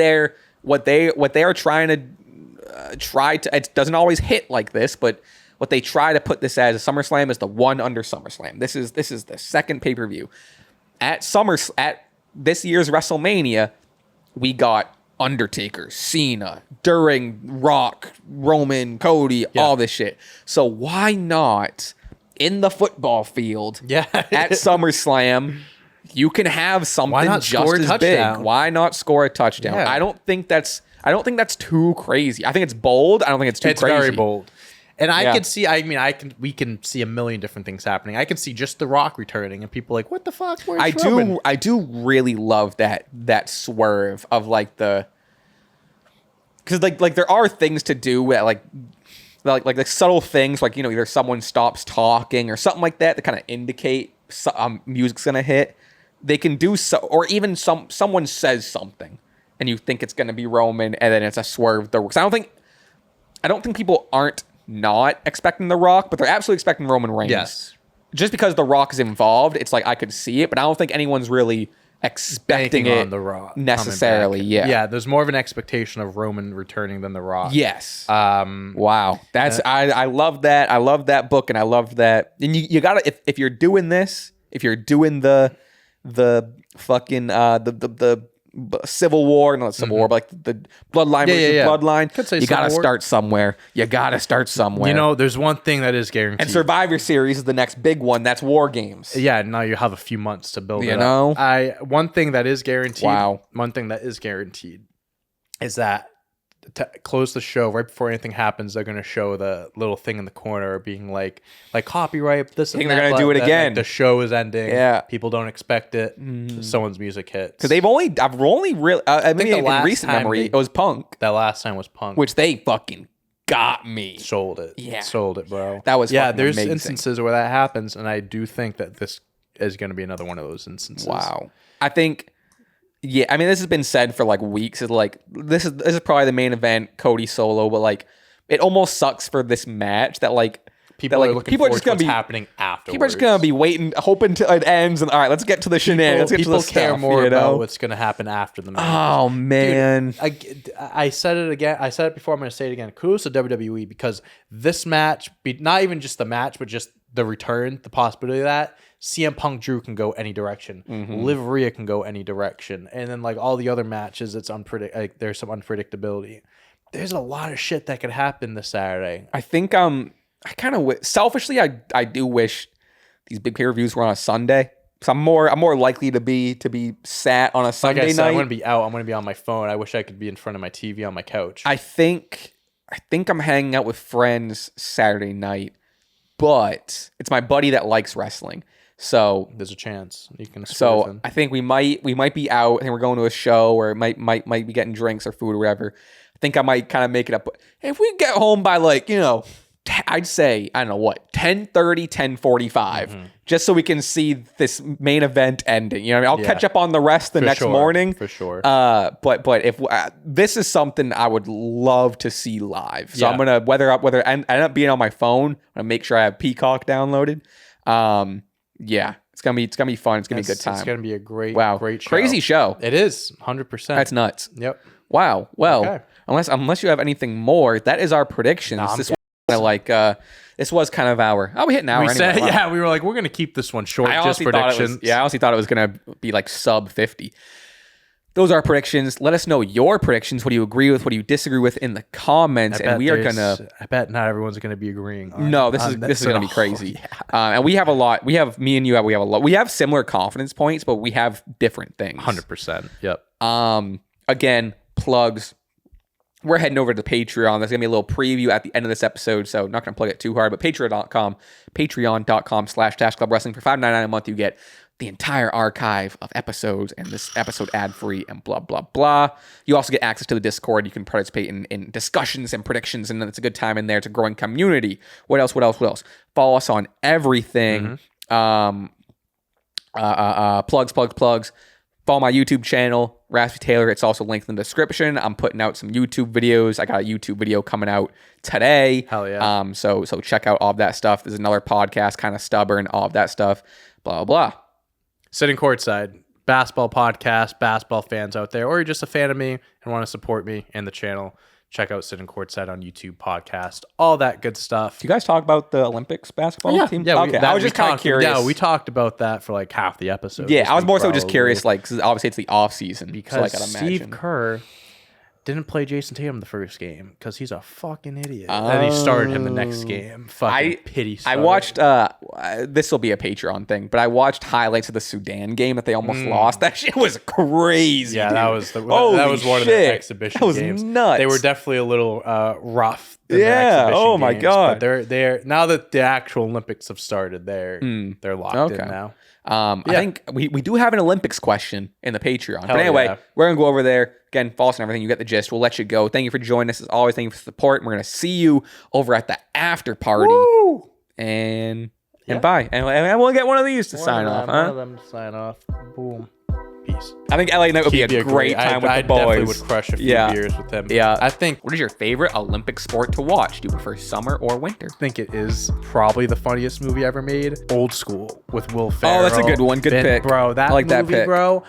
Speaker 1: what they are trying to it doesn't always hit like this, but what they try to put this as a SummerSlam is the one under SummerSlam. This is the second pay-per-view. At this year's WrestleMania, we got Undertaker, Cena, during Rock, Roman, Cody, all this shit. So why not in the football field at SummerSlam, you can have something just as big. Why not score a touchdown?
Speaker 3: Yeah.
Speaker 1: I don't think that's too crazy. I think it's bold. I don't think it's too crazy.
Speaker 3: It's very bold. And I could see, we can see a million different things happening. I can see just The Rock returning and people like, what the fuck? Where's Roman?
Speaker 1: I do really love that swerve of like because like there are things to do with like subtle things, like, either someone stops talking or something like that kind of indicate music's gonna hit. They can do so, or even someone says something and you think it's gonna be Roman, and then it's a swerve. Because I don't think people aren't not expecting The Rock, but they're absolutely expecting Roman Reigns.
Speaker 3: Yes.
Speaker 1: Just because The Rock is involved, it's like I could see it, but I don't think anyone's really expecting it
Speaker 3: on The Rock
Speaker 1: necessarily.
Speaker 3: Yeah, there's more of an expectation of Roman returning than The Rock.
Speaker 1: Yes. Wow. That's I love that. I love that book, and I love that. And you gotta, if you're doing this, if you're doing the fucking the Civil War, not Civil War, but like the bloodline versus bloodline. You got to start somewhere.
Speaker 3: There's one thing that is guaranteed.
Speaker 1: And Survivor Series is the next big one. That's War Games.
Speaker 3: Yeah, now you have a few months to build it up. One thing that is guaranteed.
Speaker 1: Wow.
Speaker 3: One thing that is guaranteed is that to close the show right before anything happens, they're going to show the little thing in the corner being like copyright. This.
Speaker 1: I think they're going to do it again.
Speaker 3: Like the show is ending.
Speaker 1: Yeah,
Speaker 3: people don't expect it. Someone's music hits
Speaker 1: because I've only really. I mean, in recent memory, it was Punk.
Speaker 3: That last time was Punk,
Speaker 1: which they fucking got me.
Speaker 3: Sold it.
Speaker 1: Yeah,
Speaker 3: sold it, bro.
Speaker 1: That was
Speaker 3: there's
Speaker 1: amazing.
Speaker 3: Instances where that happens, and I do think that this is going to be another one of those instances.
Speaker 1: Wow, I think. Yeah, I mean, this has been said for like weeks. It's like this is probably the main event, Cody solo, but like it almost sucks for this match that like
Speaker 3: people are looking forward to what's happening afterwards.
Speaker 1: People are just gonna be waiting, hoping till it ends, and all right, let's get to the shenanigans.
Speaker 3: People care more about what's gonna happen after the match.
Speaker 1: Oh man,
Speaker 3: dude, I said it again. I said it before. I'm gonna say it again. Kudos to WWE because this match, not even just the match, but just the return, the possibility of that. CM Punk Drew can go any direction. Liv Rhea can go any direction. And then like all the other matches, there's some unpredictability. There's a lot of shit that could happen this Saturday.
Speaker 1: I think I kind of selfishly I do wish these big pay-per-views were on a Sunday. So I'm more likely to be sat on a Sunday
Speaker 3: like I said,
Speaker 1: night.
Speaker 3: I'm gonna be out. I'm gonna be on my phone. I wish I could be in front of my TV on my couch.
Speaker 1: I think I'm hanging out with friends Saturday night, but it's my buddy that likes wrestling. So
Speaker 3: there's a chance you can.
Speaker 1: So I think we might be out. I think we're going to a show, or might be getting drinks or food or whatever. I think I might kind of make it up. If we get home by I'd say, I don't know what, 10:30, 10:45, just so we can see this main event ending. You know what I mean? I'll catch up on the rest the next morning.
Speaker 3: For sure.
Speaker 1: But if this is something I would love to see live. So I'm going to, whether I end up being on my phone, I'm going to make sure I have Peacock downloaded. It's going to be fun. It's going to be a good time.
Speaker 3: It's going to be a great show.
Speaker 1: Crazy show.
Speaker 3: It is, 100%.
Speaker 1: That's nuts.
Speaker 3: Yep.
Speaker 1: Wow. Well, unless you have anything more, that is our predictions. This was kind of we hit an hour.
Speaker 3: We were like, we're gonna keep this one short. Just predictions.
Speaker 1: I honestly thought it was gonna be like sub 50. Those are our predictions. Let us know your predictions. What do you agree with? What do you disagree with in the comments? And we are gonna.
Speaker 3: I bet not everyone's gonna be agreeing.
Speaker 1: This is gonna be crazy. And we have a lot. We have me and you. We have a lot. We have similar confidence points, but we have different things.
Speaker 3: 100%. Yep.
Speaker 1: Again, plugs. We're heading over to Patreon. There's going to be a little preview at the end of this episode, so I'm not going to plug it too hard, but patreon.com/Stache Club Wrestling. For $5.99 a month, you get the entire archive of episodes and this episode ad-free and blah, blah, blah. You also get access to the Discord. You can participate in discussions and predictions, and it's a good time in there. It's a growing community. What else? Follow us on everything. Plugs. Follow my YouTube channel, Raspy Taylor. It's also linked in the description. I'm putting out some YouTube videos. I got a YouTube video coming out today.
Speaker 3: Hell yeah.
Speaker 1: So check out all of that stuff. There's another podcast, Kind of Stubborn, all of that stuff. Blah, blah.
Speaker 3: Sitting Courtside, basketball podcast, basketball fans out there, or you're just a fan of me and want to support me and the channel. Check out Sitting Courtside on YouTube podcast, all that good stuff.
Speaker 1: Do you guys talk about the Olympics basketball team?
Speaker 3: Yeah.
Speaker 1: Okay. I was just kind of curious.
Speaker 3: Yeah, we talked about that for like half the episode.
Speaker 1: Yeah, I was more so just curious, like, 'cause obviously it's the off season.
Speaker 3: Because
Speaker 1: so I gotta
Speaker 3: Steve Kerr didn't play Jason Tatum the first game because he's a fucking idiot. And he started him the next game. Fucking pity started.
Speaker 1: I watched, this will be a Patreon thing, but I watched highlights of the Sudan game that they almost lost. That shit was crazy.
Speaker 3: Yeah,
Speaker 1: dude.
Speaker 3: that was one of the exhibition games.
Speaker 1: That was nuts.
Speaker 3: They were definitely a little rough.
Speaker 1: Yeah. Oh my god.
Speaker 3: But they're now that the actual Olympics have started, they're locked in now.
Speaker 1: I think we do have an Olympics question in the Patreon. But anyway, we're going to go over there. Again, follow us and everything. You get the gist. We'll let you go. Thank you for joining us. As always, thank you for the support. And we're going to see you over at the after party.
Speaker 3: Woo!
Speaker 1: And bye. And we'll get one of these to sign off.
Speaker 3: One of them to sign off. Boom. Peace.
Speaker 1: I think LA Knight would be a great time with the boys. I
Speaker 3: definitely would crush a few beers with them.
Speaker 1: Yeah.
Speaker 3: I think.
Speaker 1: What is your favorite Olympic sport to watch? Do you prefer summer or winter?
Speaker 3: I think it is probably the funniest movie ever made. Old School with Will Ferrell.
Speaker 1: Oh, that's a good one. Good pick.
Speaker 3: Bro, that
Speaker 1: I like
Speaker 3: movie,
Speaker 1: that pick.
Speaker 3: bro.